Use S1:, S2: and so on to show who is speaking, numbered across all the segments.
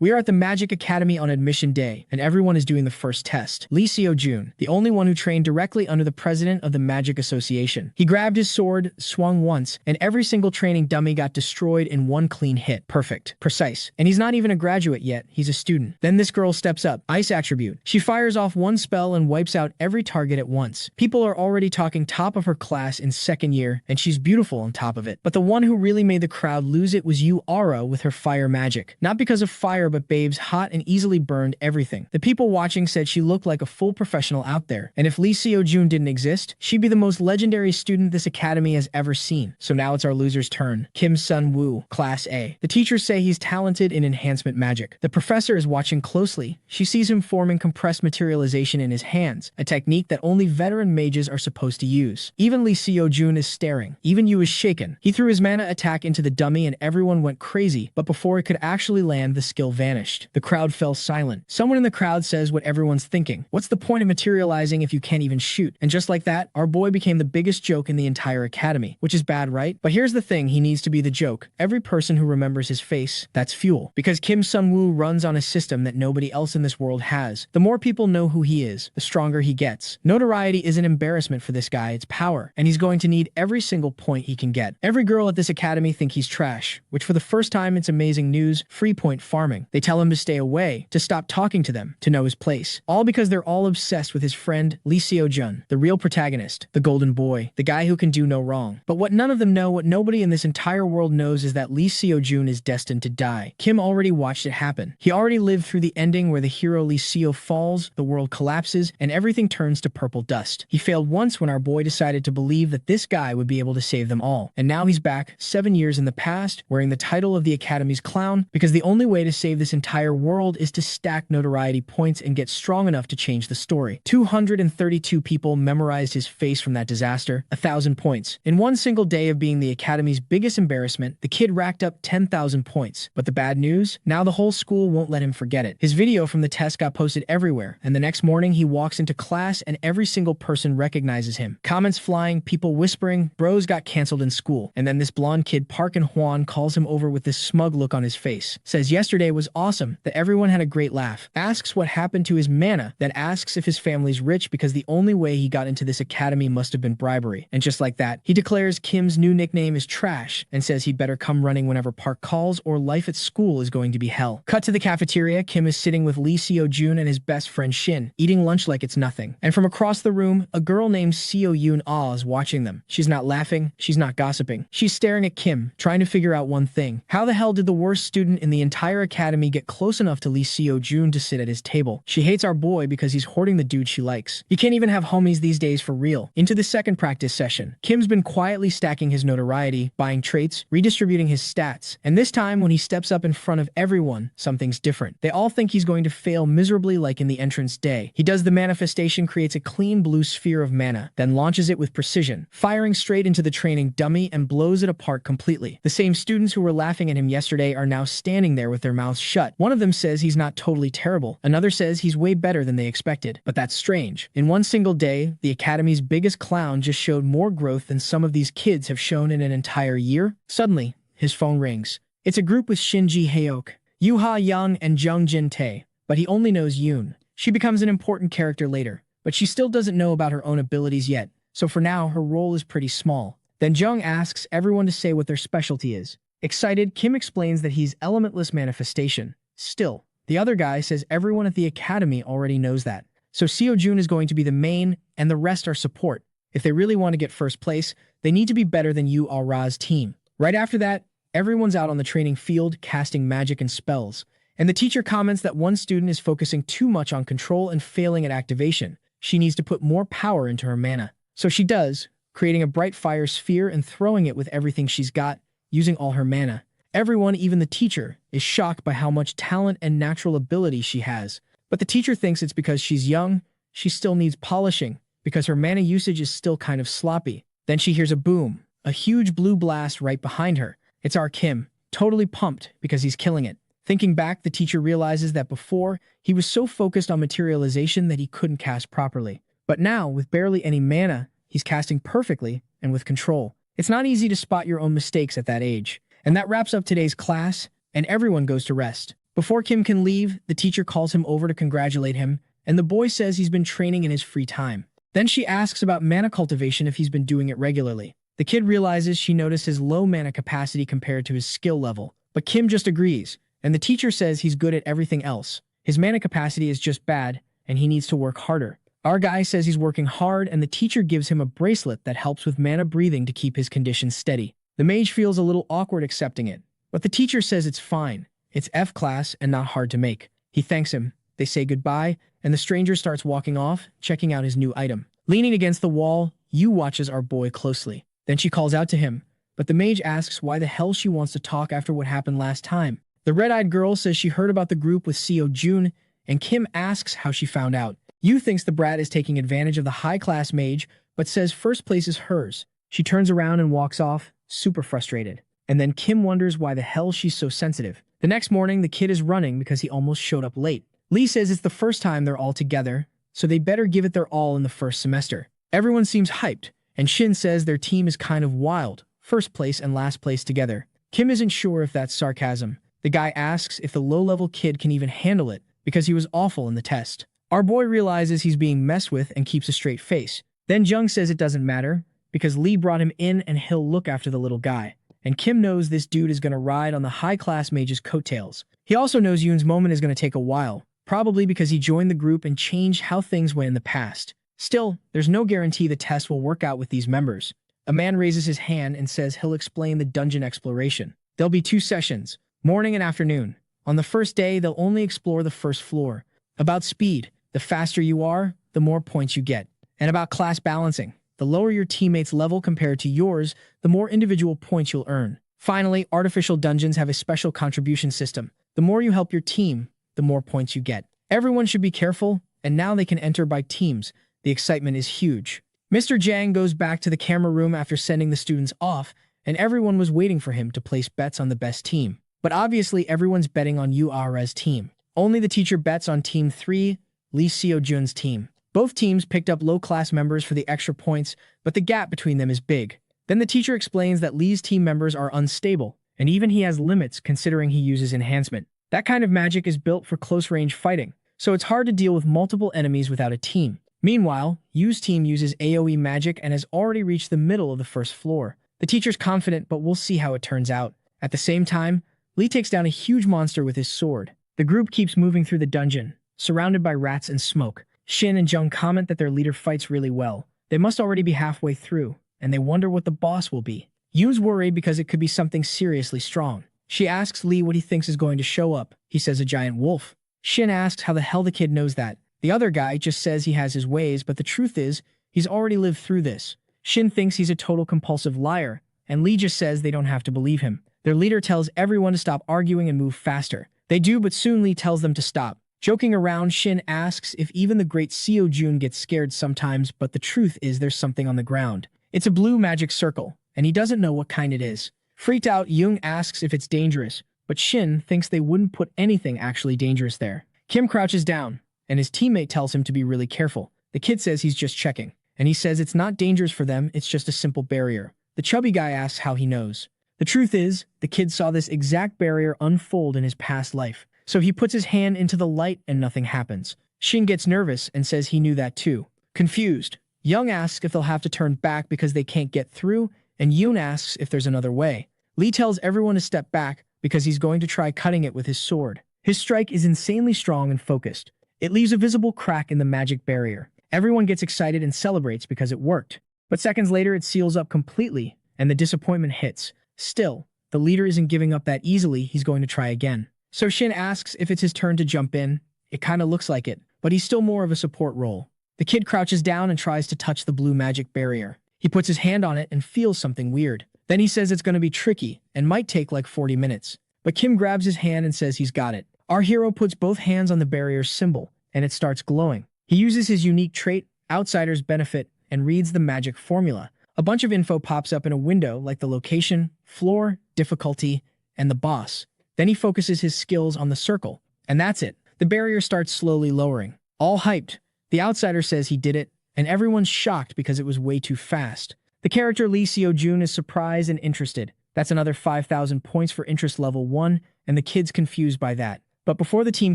S1: We are at the Magic Academy on admission day, and everyone is doing the first test. Lee Seo-jun, the only one who trained directly under the president of the Magic Association. He grabbed his sword, swung once, and every single training dummy got destroyed in one clean hit. Perfect. Precise. And he's not even a graduate yet, he's a student. Then this girl steps up. Ice attribute. She fires off one spell and wipes out every target at once. People are already talking top of her class in second year, and she's beautiful on top of it. But the one who really made the crowd lose it was Yu Ara with her fire magic. Not because of fire, but babes hot and easily burned everything. The people watching said she looked like a full professional out there, and if Lee Seo-jun didn't exist, she'd be the most legendary student this academy has ever seen. So now it's our loser's turn. Kim Sun-woo, Class A. The teachers say he's talented in enhancement magic. The professor is watching closely. She sees him forming compressed materialization in his hands, a technique that only veteran mages are supposed to use. Even Lee Seo-jun is staring. Even Yu is shaken. He threw his mana attack into the dummy and everyone went crazy, but before it could actually land, the skill vanished. The crowd fell silent. Someone in the crowd says what everyone's thinking. What's the point of materializing if you can't even shoot? And just like that, our boy became the biggest joke in the entire academy. Which is bad, right? But here's the thing, he needs to be the joke. Every person who remembers his face, that's fuel. Because Kim Sun-woo runs on a system that nobody else in this world has. The more people know who he is, the stronger he gets. Notoriety is an embarrassment for this guy, it's power. And he's going to need every single point he can get. Every girl at this academy think he's trash, which for the first time it's amazing news, free point farming. They tell him to stay away, to stop talking to them, to know his place. All because they're all obsessed with his friend, Lee Seo-jun, the real protagonist, the golden boy, the guy who can do no wrong. But what none of them know, what nobody in this entire world knows, is that Lee Seo-jun is destined to die. Kim already watched it happen. He already lived through the ending where the hero Lee Seo falls, the world collapses, and everything turns to purple dust. He failed once when our boy decided to believe that this guy would be able to save them all. And now he's back, 7 years in the past, wearing the title of the Academy's clown, because the only way to save this entire world is to stack notoriety points and get strong enough to change the story. 232 people memorized his face from that disaster, 1,000 points. In one single day of being the Academy's biggest embarrassment, the kid racked up 10,000 points. But the bad news? Now the whole school won't let him forget it. His video from the test got posted everywhere, and the next morning he walks into class and every single person recognizes him. Comments flying, people whispering, bros got canceled in school. And then this blonde kid Park In-hwan calls him over with this smug look on his face. Says yesterday was awesome, that everyone had a great laugh. Asks what happened to his mana, then asks if his family's rich because the only way he got into this academy must have been bribery. And just like that, he declares Kim's new nickname is Trash and says he'd better come running whenever Park calls or life at school is going to be hell. Cut to the cafeteria, Kim is sitting with Lee Seo-jun and his best friend Shin, eating lunch like it's nothing. And from across the room, a girl named Seo-yoon-ah is watching them. She's not laughing, she's not gossiping. She's staring at Kim, trying to figure out one thing. How the hell did the worst student in the entire academy get close enough to Lee Seo-jun to sit at his table? She hates our boy because he's hoarding the dude she likes. You can't even have homies these days for real. Into the second practice session. Kim's been quietly stacking his notoriety, buying traits, redistributing his stats. And this time, when he steps up in front of everyone, something's different. They all think he's going to fail miserably like in the entrance day. He does the manifestation, creates a clean blue sphere of mana, then launches it with precision, firing straight into the training dummy and blows it apart completely. The same students who were laughing at him yesterday are now standing there with their mouths shut. One of them says he's not totally terrible. Another says he's way better than they expected. But that's strange. In one single day, the Academy's biggest clown just showed more growth than some of these kids have shown in an entire year. Suddenly, his phone rings. It's a group with Shin Ji-hyuk, Yoo Ha-young, and Jung Jin-tae, but he only knows Yoon. She becomes an important character later, but she still doesn't know about her own abilities yet, so for now, her role is pretty small. Then Jung asks everyone to say what their specialty is. Excited, Kim explains that he's elementless manifestation. Still, the other guy says everyone at the academy already knows that. So Seo-jun is going to be the main, and the rest are support. If they really want to get first place, they need to be better than Yu Ara's team. Right after that, everyone's out on the training field casting magic and spells. And the teacher comments that one student is focusing too much on control and failing at activation. She needs to put more power into her mana. So she does, creating a bright fire sphere and throwing it with everything she's got, using all her mana. Everyone, even the teacher, is shocked by how much talent and natural ability she has. But the teacher thinks it's because she's young, she still needs polishing, because her mana usage is still kind of sloppy. Then she hears a boom, a huge blue blast right behind her. It's our Kim, totally pumped because he's killing it. Thinking back, the teacher realizes that before, he was so focused on materialization that he couldn't cast properly. But now, with barely any mana, he's casting perfectly and with control. It's not easy to spot your own mistakes at that age. And that wraps up today's class, and everyone goes to rest. Before Kim can leave, the teacher calls him over to congratulate him, and the boy says he's been training in his free time. Then she asks about mana cultivation if he's been doing it regularly. The kid realizes she noticed his low mana capacity compared to his skill level, but Kim just agrees, and the teacher says he's good at everything else. His mana capacity is just bad, and he needs to work harder. Our guy says he's working hard, and the teacher gives him a bracelet that helps with mana breathing to keep his condition steady. The mage feels a little awkward accepting it, but the teacher says it's fine. It's F class and not hard to make. He thanks him, they say goodbye, and the stranger starts walking off, checking out his new item. Leaning against the wall, Yu watches our boy closely. Then she calls out to him, but the mage asks why the hell she wants to talk after what happened last time. The red-eyed girl says she heard about the group with Seo Jun, and Kim asks how she found out. Yu thinks the brat is taking advantage of the high-class mage, but says first place is hers. She turns around and walks off, super frustrated. And then Kim wonders why the hell she's so sensitive. The next morning, the kid is running because he almost showed up late. Lee says it's the first time they're all together, so they better give it their all in the first semester. Everyone seems hyped, and Shin says their team is kind of wild, first place and last place together. Kim isn't sure if that's sarcasm. The guy asks if the low-level kid can even handle it, because he was awful in the test. Our boy realizes he's being messed with and keeps a straight face. Then Jung says it doesn't matter, because Lee brought him in and he'll look after the little guy. And Kim knows this dude is going to ride on the high-class mage's coattails. He also knows Yoon's moment is going to take a while, probably because he joined the group and changed how things went in the past. Still, there's no guarantee the test will work out with these members. A man raises his hand and says he'll explain the dungeon exploration. There'll be 2 sessions, morning and afternoon. On the first day, they'll only explore the first floor. About speed, the faster you are, the more points you get. And about class balancing, the lower your teammate's level compared to yours, the more individual points you'll earn. Finally, artificial dungeons have a special contribution system. The more you help your team, the more points you get. Everyone should be careful, and now they can enter by teams. The excitement is huge. Mr. Jang goes back to the camera room after sending the students off, and everyone was waiting for him to place bets on the best team. But obviously everyone's betting on UR's team. Only the teacher bets on Team 3, Lee Seo-jun's team. Both teams picked up low-class members for the extra points, but the gap between them is big. Then the teacher explains that Lee's team members are unstable, and even he has limits considering he uses enhancement. That kind of magic is built for close-range fighting, so it's hard to deal with multiple enemies without a team. Meanwhile, Yu's team uses AoE magic and has already reached the middle of the first floor. The teacher's confident, but we'll see how it turns out. At the same time, Lee takes down a huge monster with his sword. The group keeps moving through the dungeon, surrounded by rats and smoke. Shin and Jung comment that their leader fights really well. They must already be halfway through, and they wonder what the boss will be. Yu's worried because it could be something seriously strong. She asks Lee what he thinks is going to show up. He says a giant wolf. Shin asks how the hell the kid knows that. The other guy just says he has his ways, but the truth is, he's already lived through this. Shin thinks he's a total compulsive liar, and Lee just says they don't have to believe him. Their leader tells everyone to stop arguing and move faster. They do, but soon Lee tells them to stop. Joking around, Shin asks if even the great Seo Jun gets scared sometimes, but the truth is there's something on the ground. It's a blue magic circle, and he doesn't know what kind it is. Freaked out, Jung asks if it's dangerous, but Shin thinks they wouldn't put anything actually dangerous there. Kim crouches down, and his teammate tells him to be really careful. The kid says he's just checking, and he says it's not dangerous for them, it's just a simple barrier. The chubby guy asks how he knows. The truth is, the kid saw this exact barrier unfold in his past life, so he puts his hand into the light and nothing happens. Shin gets nervous and says he knew that too. Confused, Young asks if they'll have to turn back because they can't get through, and Yoon asks if there's another way. Lee tells everyone to step back because he's going to try cutting it with his sword. His strike is insanely strong and focused. It leaves a visible crack in the magic barrier. Everyone gets excited and celebrates because it worked. But seconds later, it seals up completely, and the disappointment hits. Still, the leader isn't giving up that easily. He's going to try again. So Shin asks if it's his turn to jump in. It kind of looks like it, but he's still more of a support role. The kid crouches down and tries to touch the blue magic barrier. He puts his hand on it and feels something weird. Then he says it's going to be tricky and might take like 40 minutes. But Kim grabs his hand and says he's got it. Our hero puts both hands on the barrier's symbol, and it starts glowing. He uses his unique trait, Outsider's Benefit, and reads the magic formula. A bunch of info pops up in a window like the location, floor, difficulty, and the boss. Then he focuses his skills on the circle, and that's it. The barrier starts slowly lowering. All hyped, the outsider says he did it, and everyone's shocked because it was way too fast. The character Lee Seo-jun is surprised and interested. That's another 5,000 points for interest level 1, and the kid's confused by that. But before the team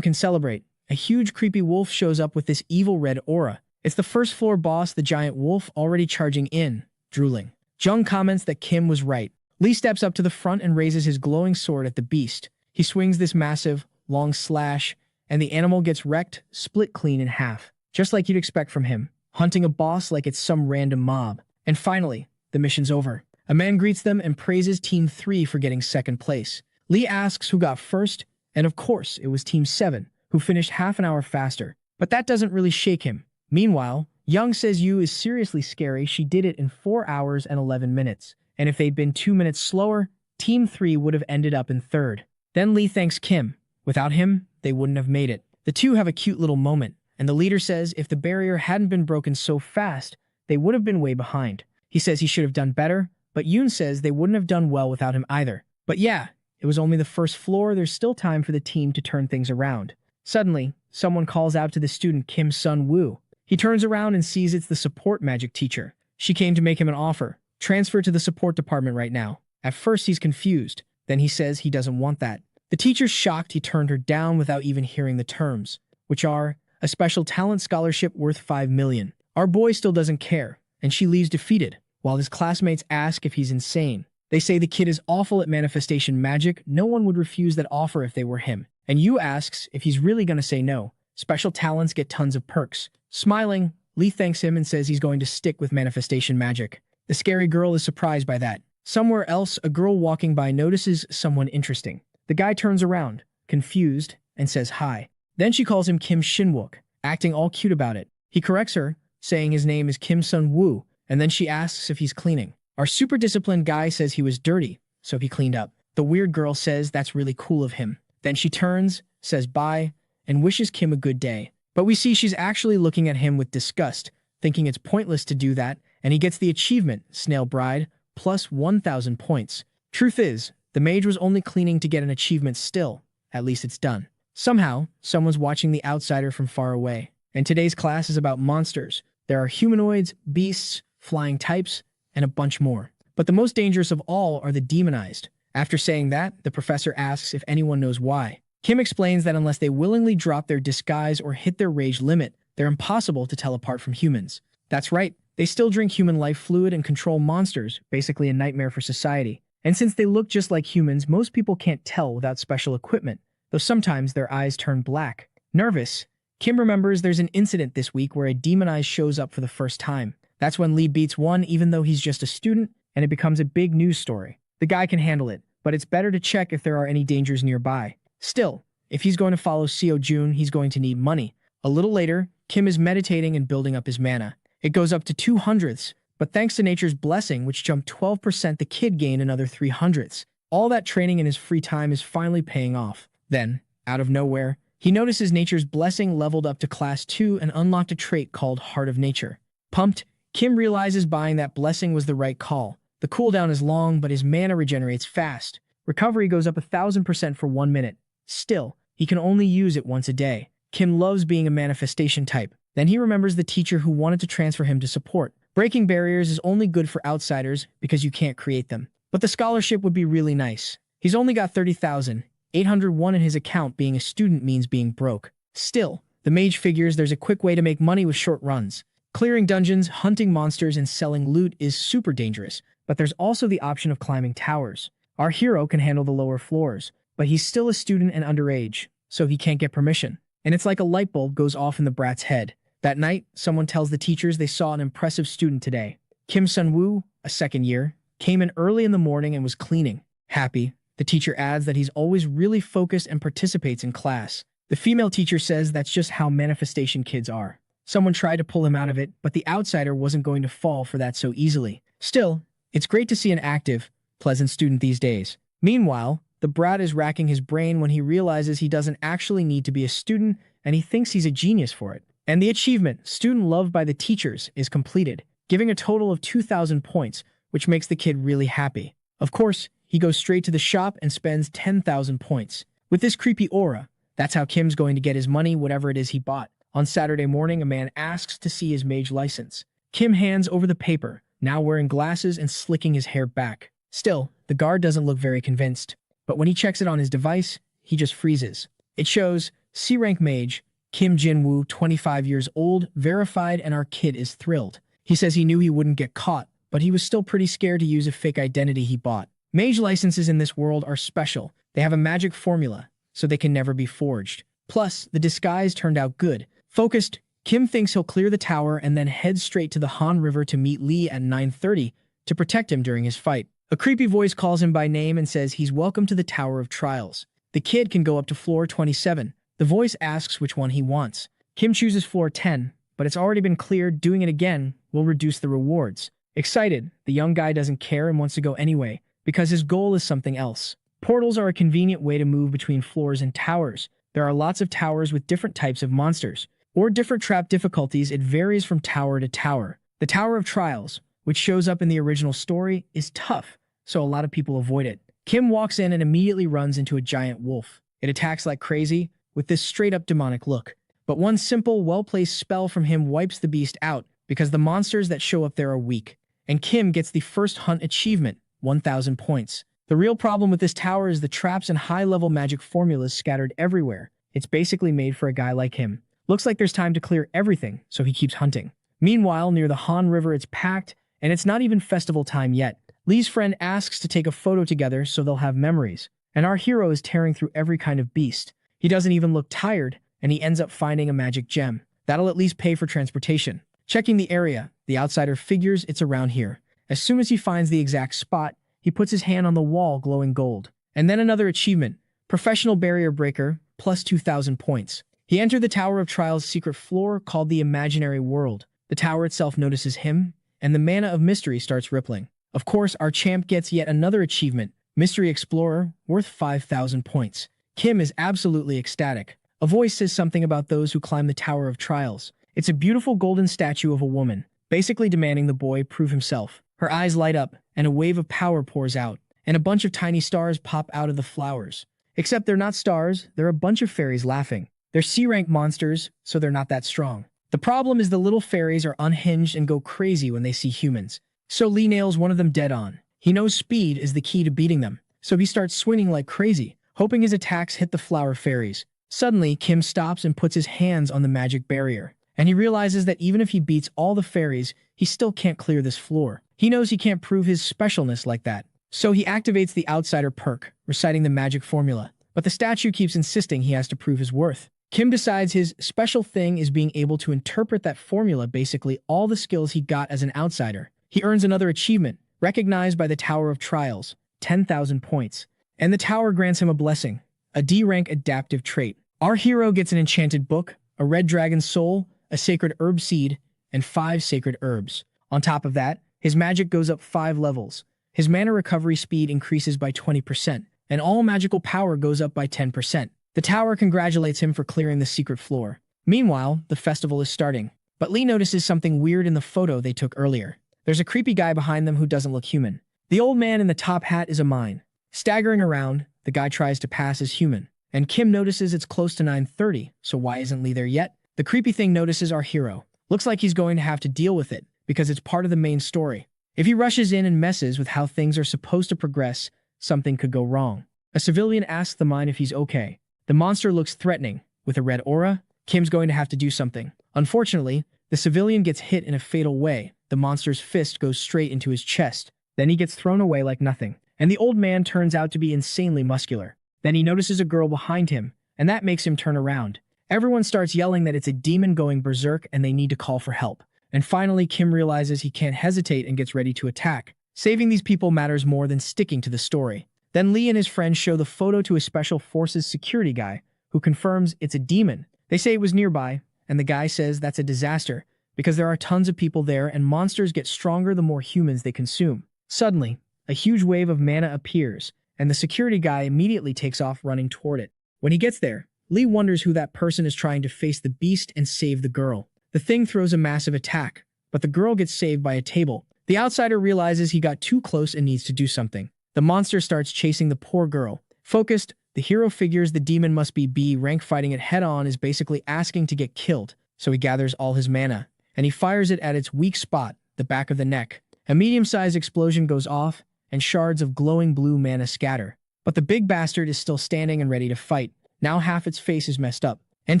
S1: can celebrate, a huge creepy wolf shows up with this evil red aura. It's the first floor boss, the giant wolf, already charging in, drooling. Jung comments that Kim was right. Lee steps up to the front and raises his glowing sword at the beast. He swings this massive, long slash, and the animal gets wrecked, split clean in half. Just like you'd expect from him, hunting a boss like it's some random mob. And finally, the mission's over. A man greets them and praises Team 3 for getting second place. Lee asks who got first, and of course, it was Team 7, who finished half an hour faster. But that doesn't really shake him. Meanwhile, Young says Yu is seriously scary. She did it in 4 hours and 11 minutes. And if they'd been 2 minutes slower, Team 3 would have ended up in third. Then Lee thanks Kim. Without him, they wouldn't have made it. The two have a cute little moment, and the leader says if the barrier hadn't been broken so fast, they would have been way behind. He says he should have done better, but Yoon says they wouldn't have done well without him either. But yeah, it was only the first floor. There's still time for the team to turn things around. Suddenly, someone calls out to the student Kim Sun-woo. He turns around and sees it's the support magic teacher. She came to make him an offer. Transfer to the support department right now. At first, he's confused. Then he says he doesn't want that. The teacher's shocked he turned her down without even hearing the terms, which are a special talent scholarship worth 5 million. Our boy still doesn't care, and she leaves defeated, while his classmates ask if he's insane. They say the kid is awful at manifestation magic. No one would refuse that offer if they were him. And Yu asks if he's really going to say no. Special talents get tons of perks. Smiling, Lee thanks him and says he's going to stick with manifestation magic. The scary girl is surprised by that. Somewhere else, a girl walking by notices someone interesting. The guy turns around, confused, and says hi. Then she calls him Kim Shin-wook, acting all cute about it. He corrects her, saying his name is Kim Sun-woo, and then she asks if he's cleaning. Our super disciplined guy says he was dirty, so he cleaned up. The weird girl says that's really cool of him. Then she turns, says bye, and wishes Kim a good day. But we see she's actually looking at him with disgust, thinking it's pointless to do that, and he gets the achievement, Snail Bride, plus 1,000 points. Truth is, the mage was only cleaning to get an achievement still. At least it's done. Somehow, someone's watching the outsider from far away. And today's class is about monsters. There are humanoids, beasts, flying types, and a bunch more. But the most dangerous of all are the demonized. After saying that, the professor asks if anyone knows why. Kim explains that unless they willingly drop their disguise or hit their rage limit, they're impossible to tell apart from humans. That's right, they still drink human life fluid and control monsters, basically a nightmare for society. And since they look just like humans, most people can't tell without special equipment, though sometimes their eyes turn black. Nervous, Kim remembers there's an incident this week where a demonized shows up for the first time. That's when Lee beats one even though he's just a student, and it becomes a big news story. The guy can handle it, but it's better to check if there are any dangers nearby. Still, if he's going to follow Seo Jun, he's going to need money. A little later, Kim is meditating and building up his mana. It goes up to 200ths, but thanks to nature's blessing, which jumped 12%, the kid gained another 300ths. All that training in his free time is finally paying off. Then, out of nowhere, he notices nature's blessing leveled up to class 2 and unlocked a trait called Heart of Nature. Pumped, Kim realizes buying that blessing was the right call. The cooldown is long, but his mana regenerates fast. Recovery goes up 1,000% for 1 minute. Still, he can only use it once a day. Kim loves being a manifestation type. Then he remembers the teacher who wanted to transfer him to support. Breaking barriers is only good for outsiders because you can't create them. But the scholarship would be really nice. He's only got 30,801 in his account. Being a student means being broke. Still, the mage figures there's a quick way to make money with short runs. Clearing dungeons, hunting monsters, and selling loot is super dangerous, but there's also the option of climbing towers. Our hero can handle the lower floors, but he's still a student and underage, so he can't get permission. And it's like a light bulb goes off in the brat's head. That night, someone tells the teachers they saw an impressive student today. Kim Sun-woo, a second year, came in early in the morning and was cleaning. Happy, the teacher adds that he's always really focused and participates in class. The female teacher says that's just how manifestation kids are. Someone tried to pull him out of it, but the outsider wasn't going to fall for that so easily. Still, it's great to see an active, pleasant student these days. Meanwhile, the brat is racking his brain when he realizes he doesn't actually need to be a student, and he thinks he's a genius for it. And the achievement, Student Loved by the Teachers, is completed, giving a total of 2,000 points, which makes the kid really happy. Of course, he goes straight to the shop and spends 10,000 points. With this creepy aura, that's how Kim's going to get his money, whatever it is he bought. On Saturday morning, a man asks to see his mage license. Kim hands over the paper, now wearing glasses and slicking his hair back. Still, the guard doesn't look very convinced. But when he checks it on his device, he just freezes. It shows C-rank mage, Kim Jin-woo, 25 years old, verified, and our kid is thrilled. He says he knew he wouldn't get caught, but he was still pretty scared to use a fake identity he bought. Mage licenses in this world are special. They have a magic formula, so they can never be forged. Plus, the disguise turned out good. Focused, Kim thinks he'll clear the tower and then head straight to the Han River to meet Lee at 9:30 to protect him during his fight. A creepy voice calls him by name and says he's welcome to the Tower of Trials. The kid can go up to floor 27. The voice asks which one he wants. Kim chooses floor 10, but it's already been cleared. Doing it again will reduce the rewards. Excited, the young guy doesn't care and wants to go anyway, because his goal is something else. Portals are a convenient way to move between floors and towers. There are lots of towers with different types of monsters, or different trap difficulties. It varies from tower to tower. The Tower of Trials, which shows up in the original story, is tough, so a lot of people avoid it. Kim walks in and immediately runs into a giant wolf. It attacks like crazy, with this straight-up demonic look. But one simple, well-placed spell from him wipes the beast out, because the monsters that show up there are weak. And Kim gets the first hunt achievement, 1,000 points. The real problem with this tower is the traps and high-level magic formulas scattered everywhere. It's basically made for a guy like him. Looks like there's time to clear everything, so he keeps hunting. Meanwhile, near the Han River, it's packed, and it's not even festival time yet. Lee's friend asks to take a photo together so they'll have memories, and our hero is tearing through every kind of beast. He doesn't even look tired, and he ends up finding a magic gem. That'll at least pay for transportation. Checking the area, the outsider figures it's around here. As soon as he finds the exact spot, he puts his hand on the wall glowing gold. And then another achievement, Professional Barrier Breaker, plus 2,000 points. He entered the Tower of Trials' secret floor called the Imaginary World. The tower itself notices him, and the mana of mystery starts rippling. Of course, our champ gets yet another achievement, Mystery Explorer, worth 5,000 points. Kim is absolutely ecstatic. A voice says something about those who climb the Tower of Trials. It's a beautiful golden statue of a woman, basically demanding the boy prove himself. Her eyes light up, and a wave of power pours out, and a bunch of tiny stars pop out of the flowers. Except they're not stars, they're a bunch of fairies laughing. They're C-rank monsters, so they're not that strong. The problem is the little fairies are unhinged and go crazy when they see humans. So Lee nails one of them dead on. He knows speed is the key to beating them, so he starts swinging like crazy, hoping his attacks hit the flower fairies. Suddenly, Kim stops and puts his hands on the magic barrier, and he realizes that even if he beats all the fairies, he still can't clear this floor. He knows he can't prove his specialness like that, so he activates the Outsider perk, reciting the magic formula. But the statue keeps insisting he has to prove his worth. Kim decides his special thing is being able to interpret that formula, basically all the skills he got as an outsider. He earns another achievement, recognized by the Tower of Trials, 10,000 points. And the tower grants him a blessing, a D-rank adaptive trait. Our hero gets an enchanted book, a red dragon soul, a sacred herb seed, and 5 sacred herbs. On top of that, his magic goes up 5 levels. His mana recovery speed increases by 20%, and all magical power goes up by 10%. The tower congratulates him for clearing the secret floor. Meanwhile, the festival is starting, but Lee notices something weird in the photo they took earlier. There's a creepy guy behind them who doesn't look human. The old man in the top hat is a mime. Staggering around, the guy tries to pass as human, and Kim notices it's close to 9:30, so why isn't Lee there yet? The creepy thing notices our hero. Looks like he's going to have to deal with it, because it's part of the main story. If he rushes in and messes with how things are supposed to progress, something could go wrong. A civilian asks the mime if he's okay. The monster looks threatening. With a red aura, Kim's going to have to do something. Unfortunately, the civilian gets hit in a fatal way. The monster's fist goes straight into his chest. Then he gets thrown away like nothing. And the old man turns out to be insanely muscular. Then he notices a girl behind him, and that makes him turn around. Everyone starts yelling that it's a demon going berserk and they need to call for help. And finally, Kim realizes he can't hesitate and gets ready to attack. Saving these people matters more than sticking to the story. Then Lee and his friends show the photo to a Special Forces security guy, who confirms it's a demon. They say it was nearby, and the guy says that's a disaster, because there are tons of people there and monsters get stronger the more humans they consume. Suddenly, a huge wave of mana appears, and the security guy immediately takes off running toward it. When he gets there, Lee wonders who that person is trying to face the beast and save the girl. The thing throws a massive attack, but the girl gets saved by a table. The outsider realizes he got too close and needs to do something. The monster starts chasing the poor girl. Focused, the hero figures the demon must be B rank. Fighting it head-on is basically asking to get killed, so he gathers all his mana, and he fires it at its weak spot, the back of the neck. A medium-sized explosion goes off, and shards of glowing blue mana scatter. But the big bastard is still standing and ready to fight. Now half its face is messed up. And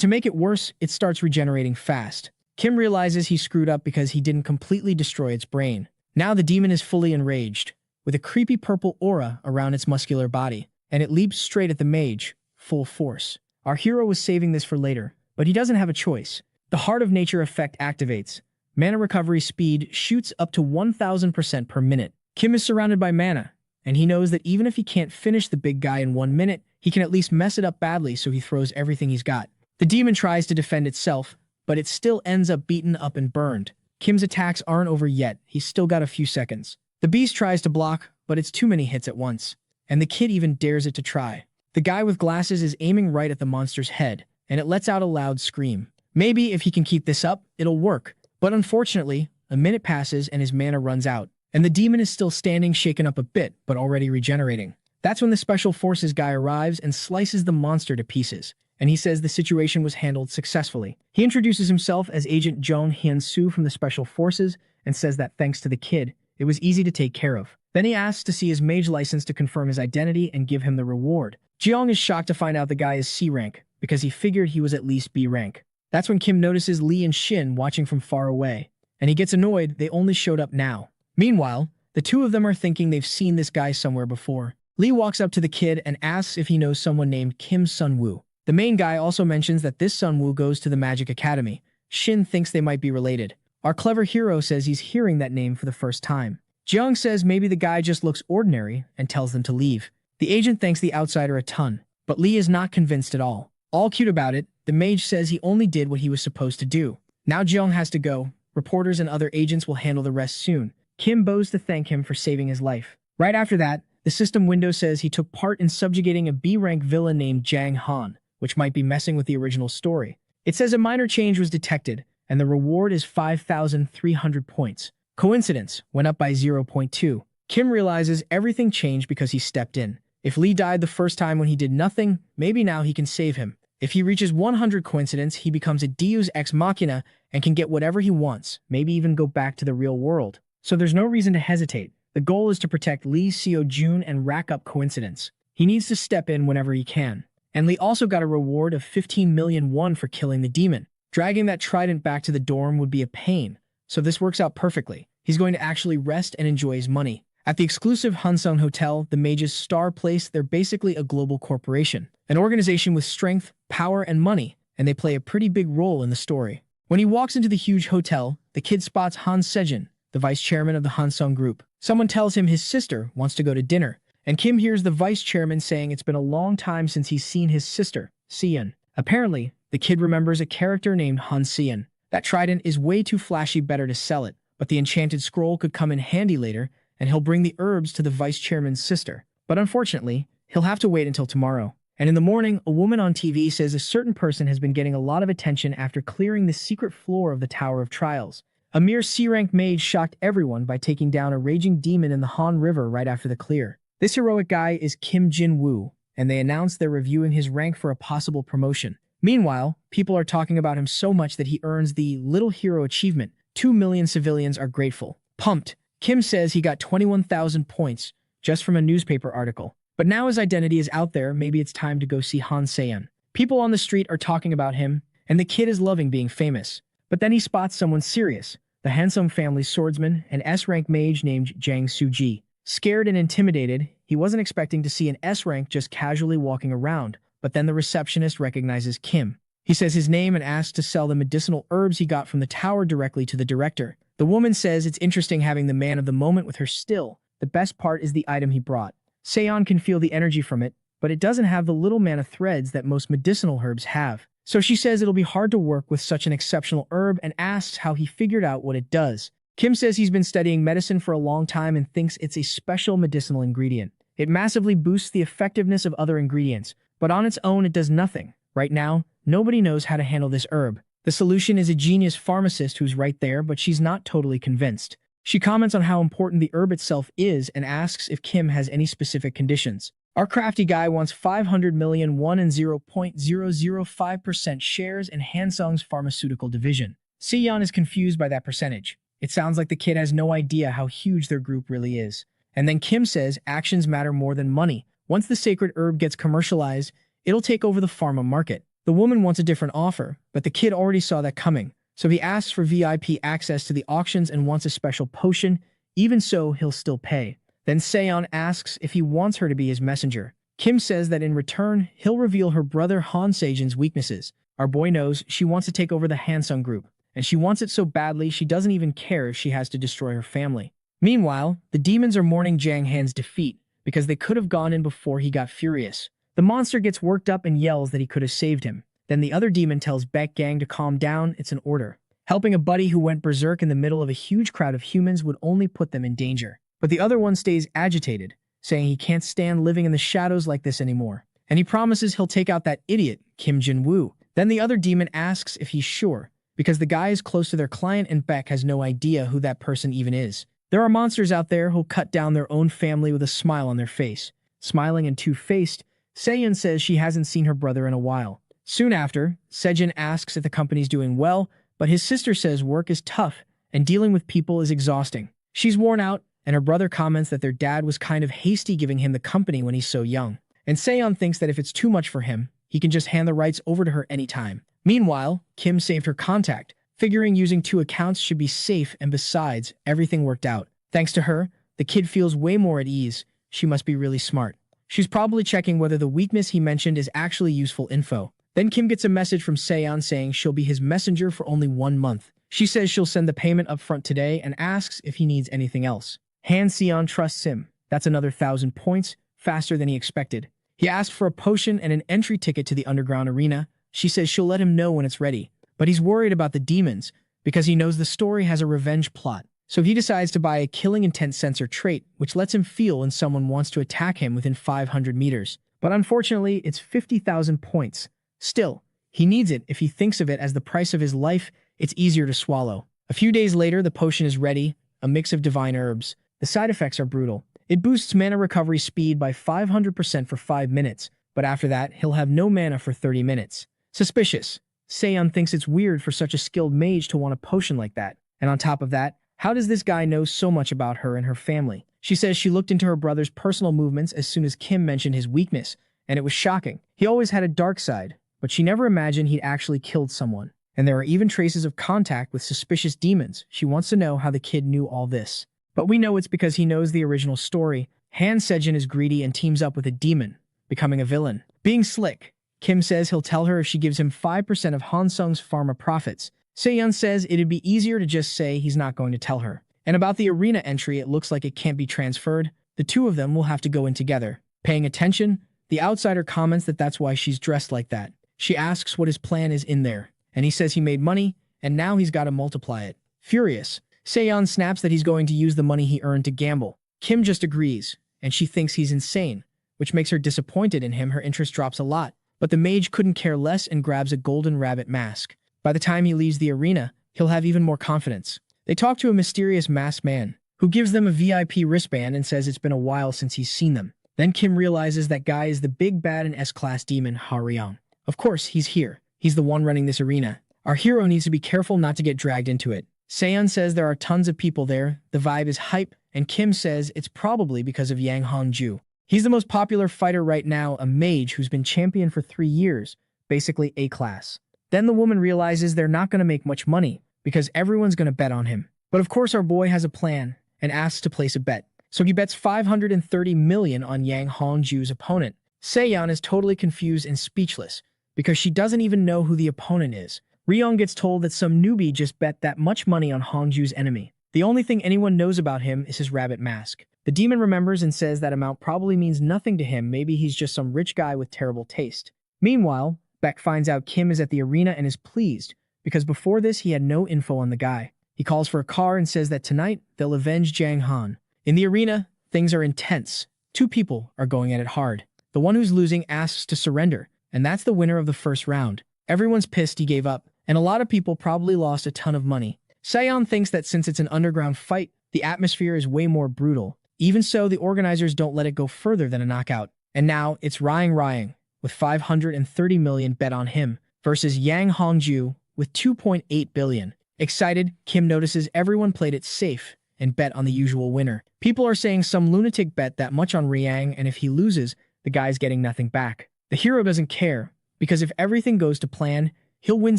S1: to make it worse, it starts regenerating fast. Kim realizes he screwed up because he didn't completely destroy its brain. Now the demon is fully enraged, with a creepy purple aura around its muscular body, and it leaps straight at the mage, full force. Our hero was saving this for later, but he doesn't have a choice. The Heart of Nature effect activates. Mana recovery speed shoots up to 1000% per minute. Kim is surrounded by mana, and he knows that even if he can't finish the big guy in 1 minute, he can at least mess it up badly, so he throws everything he's got. The demon tries to defend itself, but it still ends up beaten up and burned. Kim's attacks aren't over yet. He's still got a few seconds. The beast tries to block, but it's too many hits at once, and the kid even dares it to try. The guy with glasses is aiming right at the monster's head, and it lets out a loud scream. Maybe if he can keep this up, it'll work. But unfortunately, a minute passes and his mana runs out, and the demon is still standing, shaken up a bit, but already regenerating. That's when the Special Forces guy arrives and slices the monster to pieces, and he says the situation was handled successfully. He introduces himself as Agent Jong Hyun-soo from the Special Forces and says that thanks to the kid, it was easy to take care of. Then he asks to see his mage license to confirm his identity and give him the reward. Jeong is shocked to find out the guy is C rank, because he figured he was at least B rank. That's when Kim notices Lee and Shin watching from far away, and he gets annoyed they only showed up now. Meanwhile, the two of them are thinking they've seen this guy somewhere before. Lee walks up to the kid and asks if he knows someone named Kim Sun-woo. The main guy also mentions that this Sun-woo goes to the Magic Academy. Shin thinks they might be related. Our clever hero says he's hearing that name for the first time. Jeong says maybe the guy just looks ordinary and tells them to leave. The agent thanks the outsider a ton, but Lee is not convinced at all. All cute about it, the mage says he only did what he was supposed to do. Now Jeong has to go. Reporters and other agents will handle the rest soon. Kim bows to thank him for saving his life. Right after that, the system window says he took part in subjugating a B-rank villain named Jang Han, which might be messing with the original story. It says a minor change was detected, and the reward is 5,300 points. Coincidence went up by 0.2. Kim realizes everything changed because he stepped in. If Lee died the first time when he did nothing, maybe now he can save him. If he reaches 100 coincidence, he becomes a deus ex machina and can get whatever he wants, maybe even go back to the real world. So there's no reason to hesitate. The goal is to protect Lee Seo-jun and rack up coincidence. He needs to step in whenever he can. And Lee also got a reward of 15 million won for killing the demon. Dragging that trident back to the dorm would be a pain, so this works out perfectly. He's going to actually rest and enjoy his money. At the exclusive Hansung Hotel, the mage's star place, they're basically a global corporation. An organization with strength, power, and money, and they play a pretty big role in the story. When he walks into the huge hotel, the kid spots Han Sejin, the vice chairman of the Hansung group. Someone tells him his sister wants to go to dinner, and Kim hears the vice chairman saying it's been a long time since he's seen his sister, Seon. Apparently, the kid remembers a character named Han Seon. That trident is way too flashy, better to sell it, but the enchanted scroll could come in handy later, and he'll bring the herbs to the vice chairman's sister. But unfortunately, he'll have to wait until tomorrow. And in the morning, a woman on TV says a certain person has been getting a lot of attention after clearing the secret floor of the Tower of Trials. A mere C-rank mage shocked everyone by taking down a raging demon in the Han River right after the clear. This heroic guy is Kim Jin-woo, and they announced they're reviewing his rank for a possible promotion. Meanwhile, people are talking about him so much that he earns the Little Hero achievement. 2 million civilians are grateful. Pumped, Kim says he got 21,000 points just from a newspaper article. But now his identity is out there, maybe it's time to go see Han Seon. People on the street are talking about him, and the kid is loving being famous. But then he spots someone serious, the Hansung family's swordsman, an S-rank mage named Jang Soo-ji. Scared and intimidated, he wasn't expecting to see an S-rank just casually walking around, but then the receptionist recognizes Kim. He says his name and asks to sell the medicinal herbs he got from the tower directly to the director. The woman says it's interesting having the man of the moment with her still. The best part is the item he brought. Seon can feel the energy from it, but it doesn't have the little mana threads that most medicinal herbs have. So she says it'll be hard to work with such an exceptional herb and asks how he figured out what it does. Kim says he's been studying medicine for a long time and thinks it's a special medicinal ingredient. It massively boosts the effectiveness of other ingredients, but on its own it does nothing. Right now, nobody knows how to handle this herb. The solution is a genius pharmacist who's right there, but she's not totally convinced. She comments on how important the herb itself is and asks if Kim has any specific conditions. Our crafty guy wants 500 million won and 0.005% shares in Hansung's pharmaceutical division. Seon is confused by that percentage. It sounds like the kid has no idea how huge their group really is. And then Kim says actions matter more than money. Once the sacred herb gets commercialized, It'll take over the pharma market. The woman wants a different offer, but the kid already saw that coming. So he asks for VIP access to the auctions and wants a special potion. Even so, he'll still pay. Then Seon asks if he wants her to be his messenger. Kim says that in return, he'll reveal her brother Han Sejin's weaknesses. Our boy knows she wants to take over the Hansung group, and she wants it so badly she doesn't even care if she has to destroy her family. Meanwhile, the demons are mourning Jang Han's defeat because they could have gone in before he got furious. The monster gets worked up and yells that he could have saved him. Then the other demon tells Baek Gang to calm down, it's an order. Helping a buddy who went berserk in the middle of a huge crowd of humans would only put them in danger. But the other one stays agitated, saying he can't stand living in the shadows like this anymore. And he promises he'll take out that idiot, Kim Jin-woo. Then the other demon asks if he's sure, because the guy is close to their client and Baek has no idea who that person even is. There are monsters out there who'll cut down their own family with a smile on their face. Smiling and two-faced, Seiyun says she hasn't seen her brother in a while. Soon after, Sejin asks if the company's doing well, but his sister says work is tough and dealing with people is exhausting. She's worn out, and her brother comments that their dad was kind of hasty giving him the company when he's so young. And Seon thinks that if it's too much for him, he can just hand the rights over to her anytime. Meanwhile, Kim saved her contact, figuring using 2 accounts should be safe, and besides, everything worked out. Thanks to her, the kid feels way more at ease. She must be really smart. She's probably checking whether the weakness he mentioned is actually useful info. Then Kim gets a message from Seon saying she'll be his messenger for only 1 month. She says she'll send the payment up front today and asks if he needs anything else. Han Seon trusts him. That's another 1,000 points, faster than he expected. He asks for a potion and an entry ticket to the underground arena. She says she'll let him know when it's ready. But he's worried about the demons because he knows the story has a revenge plot. So he decides to buy a killing intent sensor trait, which lets him feel when someone wants to attack him within 500 meters. But unfortunately, it's 50,000 points. Still, he needs it. If he thinks of it as the price of his life, it's easier to swallow. A few days later, the potion is ready, a mix of divine herbs. The side effects are brutal. It boosts mana recovery speed by 500% for 5 minutes, but after that, he'll have no mana for 30 minutes. Suspicious. Seon thinks it's weird for such a skilled mage to want a potion like that. And on top of that, how does this guy know so much about her and her family? She says she looked into her brother's personal movements as soon as Kim mentioned his weakness, and it was shocking. He always had a dark side, but she never imagined he'd actually killed someone. And there are even traces of contact with suspicious demons. She wants to know how the kid knew all this. But we know it's because he knows the original story. Han Sejin is greedy and teams up with a demon, becoming a villain. Being slick, Kim says he'll tell her if she gives him 5% of Hansung's pharma profits. Seiyun says it'd be easier to just say he's not going to tell her. And about the arena entry, it looks like it can't be transferred. The two of them will have to go in together. Paying attention, the outsider comments that that's why she's dressed like that. She asks what his plan is in there, and he says he made money, and now he's got to multiply it. Furious, Seiyun snaps that he's going to use the money he earned to gamble. Kim just agrees, and she thinks he's insane, which makes her disappointed in him. Her interest drops a lot, but the mage couldn't care less and grabs a golden rabbit mask. By the time he leaves the arena, he'll have even more confidence. They talk to a mysterious masked man, who gives them a VIP wristband and says it's been a while since he's seen them. Then Kim realizes that guy is the big bad and S-class demon, Ha-ryong. Of course, he's here. He's the one running this arena. Our hero needs to be careful not to get dragged into it. Seiyun says there are tons of people there, the vibe is hype, and Kim says it's probably because of Yang Hongju. He's the most popular fighter right now, a mage who's been champion for 3 years, basically A-class. Then the woman realizes they're not going to make much money, because everyone's going to bet on him. But of course our boy has a plan, and asks to place a bet. So he bets 530 million on Yang Hongju's opponent. Seiyun is totally confused and speechless, because she doesn't even know who the opponent is. Ryong gets told that some newbie just bet that much money on Hongju's enemy. The only thing anyone knows about him is his rabbit mask. The demon remembers and says that amount probably means nothing to him. Maybe he's just some rich guy with terrible taste. Meanwhile, Baek finds out Kim is at the arena and is pleased, because before this he had no info on the guy. He calls for a car and says that tonight they'll avenge Jang Han. In the arena, things are intense. 2 people are going at it hard. The one who's losing asks to surrender, and that's the winner of the first round. Everyone's pissed he gave up, and a lot of people probably lost a ton of money. Seiyun thinks that since it's an underground fight, the atmosphere is way more brutal. Even so, the organizers don't let it go further than a knockout. And now, it's Ryong, with 530 million bet on him, versus Yang Hongju, with 2.8 billion. Excited, Kim notices everyone played it safe, and bet on the usual winner. People are saying some lunatic bet that much on Ryong, and if he loses, the guy's getting nothing back. The hero doesn't care, because if everything goes to plan, he'll win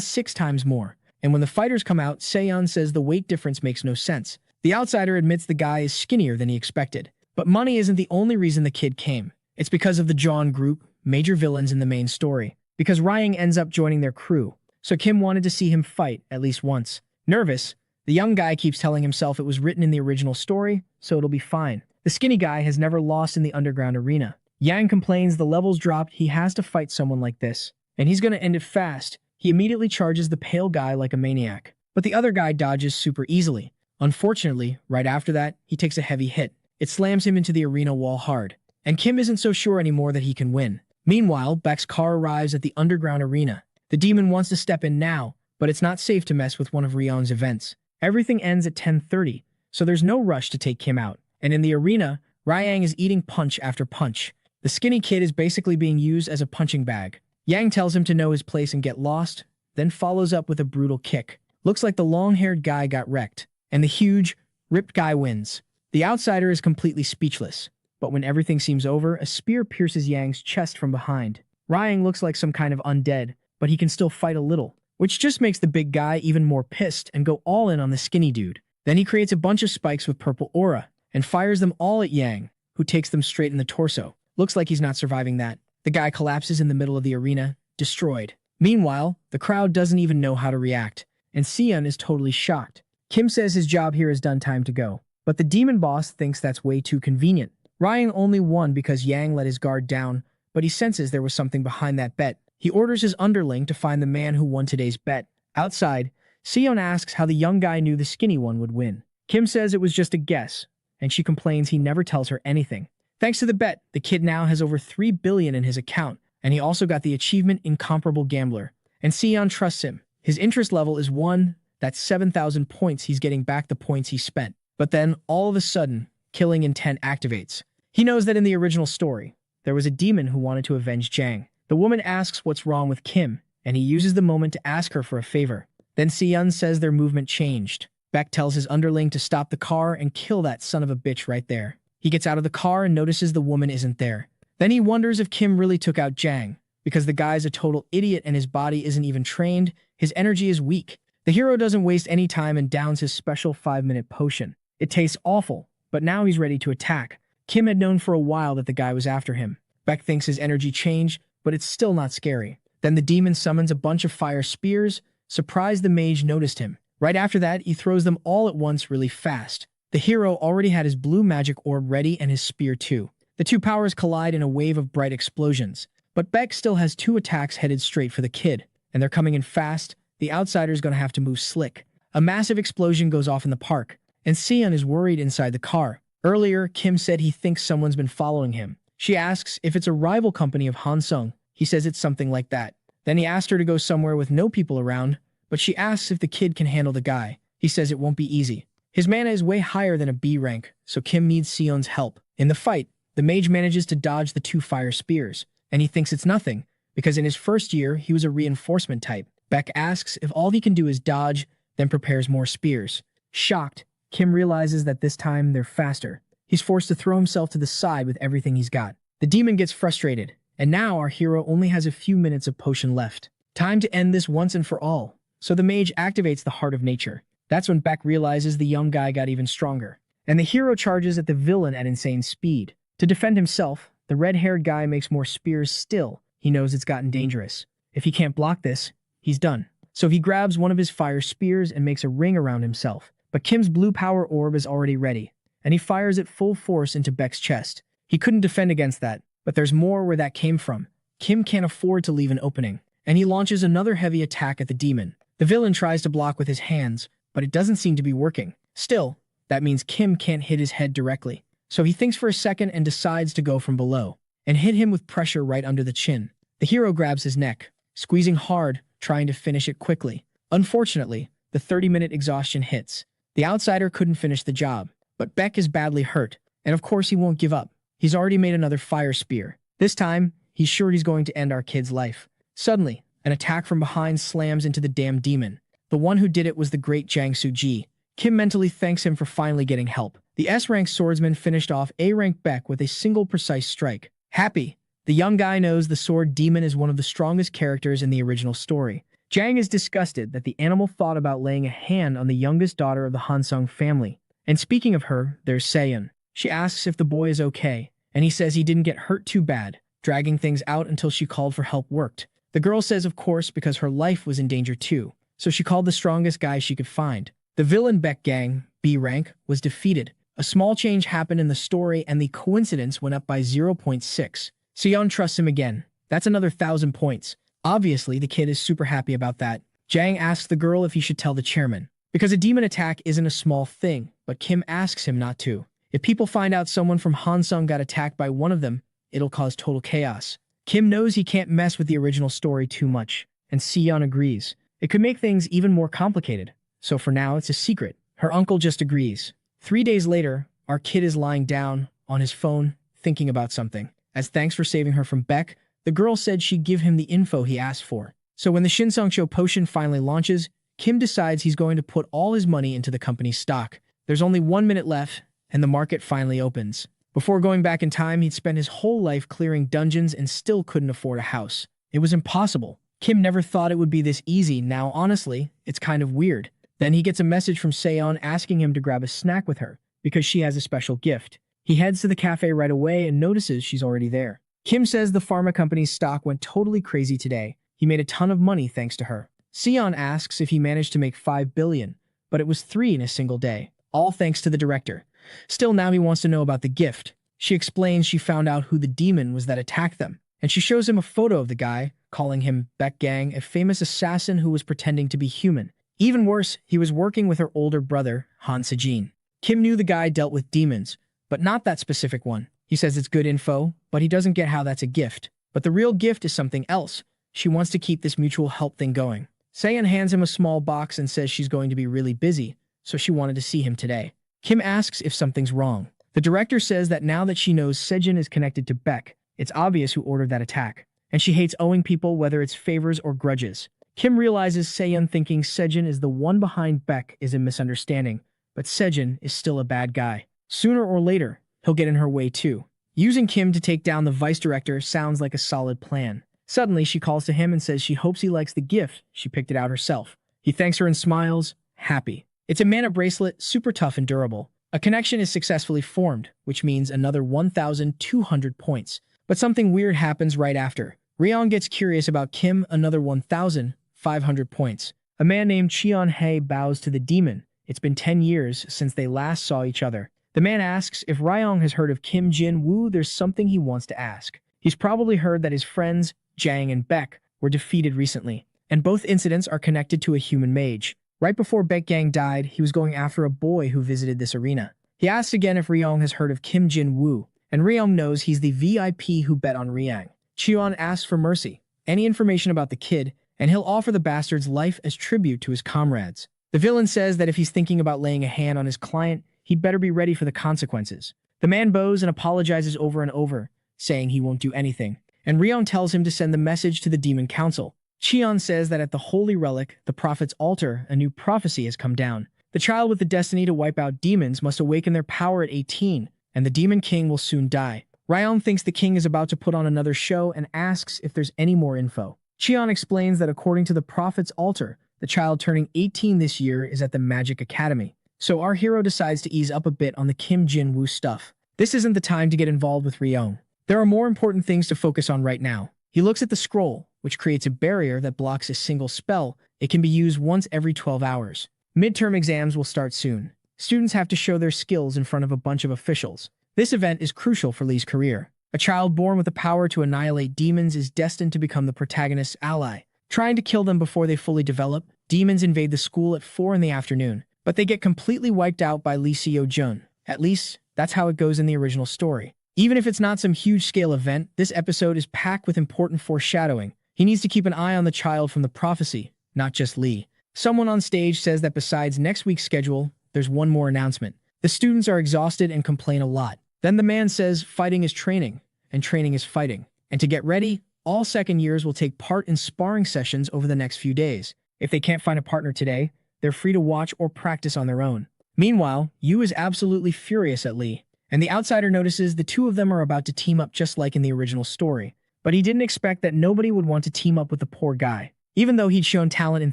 S1: 6 times more. And when the fighters come out, Seon says the weight difference makes no sense. The outsider admits the guy is skinnier than he expected. But money isn't the only reason the kid came. It's because of the John group, major villains in the main story. Because Ryang ends up joining their crew, so Kim wanted to see him fight at least once. Nervous, the young guy keeps telling himself it was written in the original story, so it'll be fine. The skinny guy has never lost in the underground arena. Yang complains the levels dropped, he has to fight someone like this. And he's gonna end it fast. He immediately charges the pale guy like a maniac. But the other guy dodges super easily. Unfortunately, right after that, he takes a heavy hit. It slams him into the arena wall hard. And Kim isn't so sure anymore that he can win. Meanwhile, Beck's car arrives at the underground arena. The demon wants to step in now, but it's not safe to mess with one of Ryong's events. Everything ends at 10:30, so there's no rush to take Kim out. And in the arena, Ryang is eating punch after punch. The skinny kid is basically being used as a punching bag. Yang tells him to know his place and get lost, then follows up with a brutal kick. Looks like the long-haired guy got wrecked, and the huge, ripped guy wins. The outsider is completely speechless, but when everything seems over, a spear pierces Yang's chest from behind. Ryang looks like some kind of undead, but he can still fight a little, which just makes the big guy even more pissed and go all in on the skinny dude. Then he creates a bunch of spikes with purple aura and fires them all at Yang, who takes them straight in the torso. Looks like he's not surviving that. The guy collapses in the middle of the arena, destroyed. Meanwhile, the crowd doesn't even know how to react, and Seon is totally shocked. Kim says his job here is done, time to go. But the demon boss thinks that's way too convenient. Ryang only won because Yang let his guard down, but he senses there was something behind that bet. He orders his underling to find the man who won today's bet. Outside, Seon asks how the young guy knew the skinny one would win. Kim says it was just a guess, and she complains he never tells her anything. Thanks to the bet, the kid now has over 3 billion in his account, and he also got the achievement Incomparable Gambler. And Seon trusts him. His interest level is 1, that's 7,000 points. He's getting back the points he spent. But then, all of a sudden, killing intent activates. He knows that in the original story, there was a demon who wanted to avenge Jang. The woman asks what's wrong with Kim, and he uses the moment to ask her for a favor. Then Seon says their movement changed. Beck tells his underling to stop the car and kill that son of a bitch right there. He gets out of the car and notices the woman isn't there. Then he wonders if Kim really took out Jang, because the guy's a total idiot and his body isn't even trained, his energy is weak. The hero doesn't waste any time and downs his special 5-minute potion. It tastes awful, but now he's ready to attack. Kim had known for a while that the guy was after him. Beck thinks his energy changed, but it's still not scary. Then the demon summons a bunch of fire spears. Surprised the mage noticed him. Right after that, he throws them all at once really fast. The hero already had his blue magic orb ready and his spear too. The two powers collide in a wave of bright explosions. But Beck still has 2 attacks headed straight for the kid, and they're coming in fast. The outsider's gonna have to move slick. A massive explosion goes off in the park, and Seon is worried inside the car. Earlier, Kim said he thinks someone's been following him. She asks if it's a rival company of Hansung. He says it's something like that. Then he asked her to go somewhere with no people around, but she asks if the kid can handle the guy. He says it won't be easy. His mana is way higher than a B rank, so Kim needs Seon's help. In the fight, the mage manages to dodge the 2 fire spears, and he thinks it's nothing, because in his first year, he was a reinforcement type. Beck asks if all he can do is dodge, then prepares more spears. Shocked, Kim realizes that this time they're faster. He's forced to throw himself to the side with everything he's got. The demon gets frustrated, and now our hero only has a few minutes of potion left. Time to end this once and for all. So the mage activates the Heart of Nature. That's when Beck realizes the young guy got even stronger. And the hero charges at the villain at insane speed. To defend himself, the red-haired guy makes more spears still. He knows it's gotten dangerous. If he can't block this, he's done. So he grabs one of his fire spears and makes a ring around himself. But Kim's blue power orb is already ready, and he fires it full force into Beck's chest. He couldn't defend against that, but there's more where that came from. Kim can't afford to leave an opening, and he launches another heavy attack at the demon. The villain tries to block with his hands, but it doesn't seem to be working. Still, that means Kim can't hit his head directly. So he thinks for a second and decides to go from below, and hit him with pressure right under the chin. The hero grabs his neck, squeezing hard, trying to finish it quickly. Unfortunately, the 30-minute exhaustion hits. The outsider couldn't finish the job, but Beck is badly hurt, and of course he won't give up. He's already made another fire spear. This time, he's sure he's going to end our kid's life. Suddenly, an attack from behind slams into the damn demon. The one who did it was the great Jang Soo-ji. Kim mentally thanks him for finally getting help. The S-rank swordsman finished off A-rank Beck with a single precise strike. Happy, The young guy knows the sword demon is one of the strongest characters in the original story. Jang is disgusted that the animal thought about laying a hand on the youngest daughter of the Hansung family. And speaking of her, there's Seiyun. She asks if the boy is okay, and he says he didn't get hurt too bad. Dragging things out until she called for help worked. The girl says of course because her life was in danger too, so she called the strongest guy she could find. The villain Beck Gang, B rank, was defeated. A small change happened in the story and the coincidence went up by 0.6. Seon trusts him again. That's another 1,000 points. Obviously, the kid is super happy about that. Jang asks the girl if he should tell the chairman. Because a demon attack isn't a small thing, but Kim asks him not to. If people find out someone from Hansung got attacked by one of them, it'll cause total chaos. Kim knows he can't mess with the original story too much, and Seon agrees. It could make things even more complicated, so for now it's a secret. Her uncle just agrees. 3 days later, our kid is lying down on his phone, thinking about something. As thanks for saving her from Beck, the girl said she'd give him the info he asked for. So when the Shinsengsho potion finally launches, Kim decides he's going to put all his money into the company's stock. There's only 1 minute left, and the market finally opens. Before going back in time, he'd spent his whole life clearing dungeons and still couldn't afford a house. It was impossible. Kim never thought it would be this easy. Now, honestly, it's kind of weird. Then he gets a message from Seon asking him to grab a snack with her, because she has a special gift. He heads to the cafe right away and notices she's already there. Kim says the pharma company's stock went totally crazy today. He made a ton of money thanks to her. Seon asks if he managed to make 5 billion, but it was 3 in a single day. All thanks to the director. Still, now he wants to know about the gift. She explains she found out who the demon was that attacked them, and she shows him a photo of the guy, calling him Beck Gang, a famous assassin who was pretending to be human. Even worse, he was working with her older brother, Han Sejin. Kim knew the guy dealt with demons, but not that specific one. He says it's good info, but he doesn't get how that's a gift. But the real gift is something else. She wants to keep this mutual help thing going. Seiyun hands him a small box and says she's going to be really busy, so she wanted to see him today. Kim asks if something's wrong. The director says that now that she knows Sejin is connected to Beck, it's obvious who ordered that attack. And she hates owing people, whether it's favors or grudges. Kim realizes Seiyun thinking Sejin is the one behind Beck is a misunderstanding, but Sejin is still a bad guy. Sooner or later, he'll get in her way too. Using Kim to take down the vice director sounds like a solid plan. Suddenly, she calls to him and says she hopes he likes the gift. She picked it out herself. He thanks her and smiles, happy. It's a mana bracelet, super tough and durable. A connection is successfully formed, which means another 1,200 points. But something weird happens right after. Ryong gets curious about Kim, another 1,500 points. A man named Cheon Hae bows to the demon. It's been 10 years since they last saw each other. The man asks if Ryong has heard of Kim Jin-woo. There's something he wants to ask. He's probably heard that his friends, Jang and Beck, were defeated recently, and both incidents are connected to a human mage. Right before Beck Gang died, he was going after a boy who visited this arena. He asks again if Ryong has heard of Kim Jin-woo, and Ryong knows he's the VIP who bet on Ryang. Cheon asks for mercy, any information about the kid, and he'll offer the bastard's life as tribute to his comrades. The villain says that if he's thinking about laying a hand on his client, he'd better be ready for the consequences. The man bows and apologizes over and over, saying he won't do anything, and Ryong tells him to send the message to the Demon Council. Cheon says that at the Holy Relic, the Prophet's altar, a new prophecy has come down. The child with the destiny to wipe out demons must awaken their power at 18, and the Demon King will soon die. Ryong thinks the king is about to put on another show and asks if there's any more info. Cheon explains that according to the Prophet's altar, the child turning 18 this year is at the Magic Academy. So our hero decides to ease up a bit on the Kim Jin-woo stuff. This isn't the time to get involved with Ryong. There are more important things to focus on right now. He looks at the scroll, which creates a barrier that blocks a single spell. It can be used once every 12 hours. Midterm exams will start soon. Students have to show their skills in front of a bunch of officials. This event is crucial for Lee's career. A child born with the power to annihilate demons is destined to become the protagonist's ally. Trying to kill them before they fully develop, demons invade the school at 4 in the afternoon, but they get completely wiped out by Lee Seo-jun. At least, that's how it goes in the original story. Even if it's not some huge-scale event, this episode is packed with important foreshadowing. He needs to keep an eye on the child from the prophecy, not just Lee. Someone on stage says that besides next week's schedule, there's one more announcement. The students are exhausted and complain a lot. Then the man says fighting is training, and training is fighting. And to get ready, all second years will take part in sparring sessions over the next few days. If they can't find a partner today, they're free to watch or practice on their own. Meanwhile, Yu is absolutely furious at Lee. and the outsider notices the two of them are about to team up just like in the original story. But he didn't expect that nobody would want to team up with the poor guy. Even though he'd shown talent in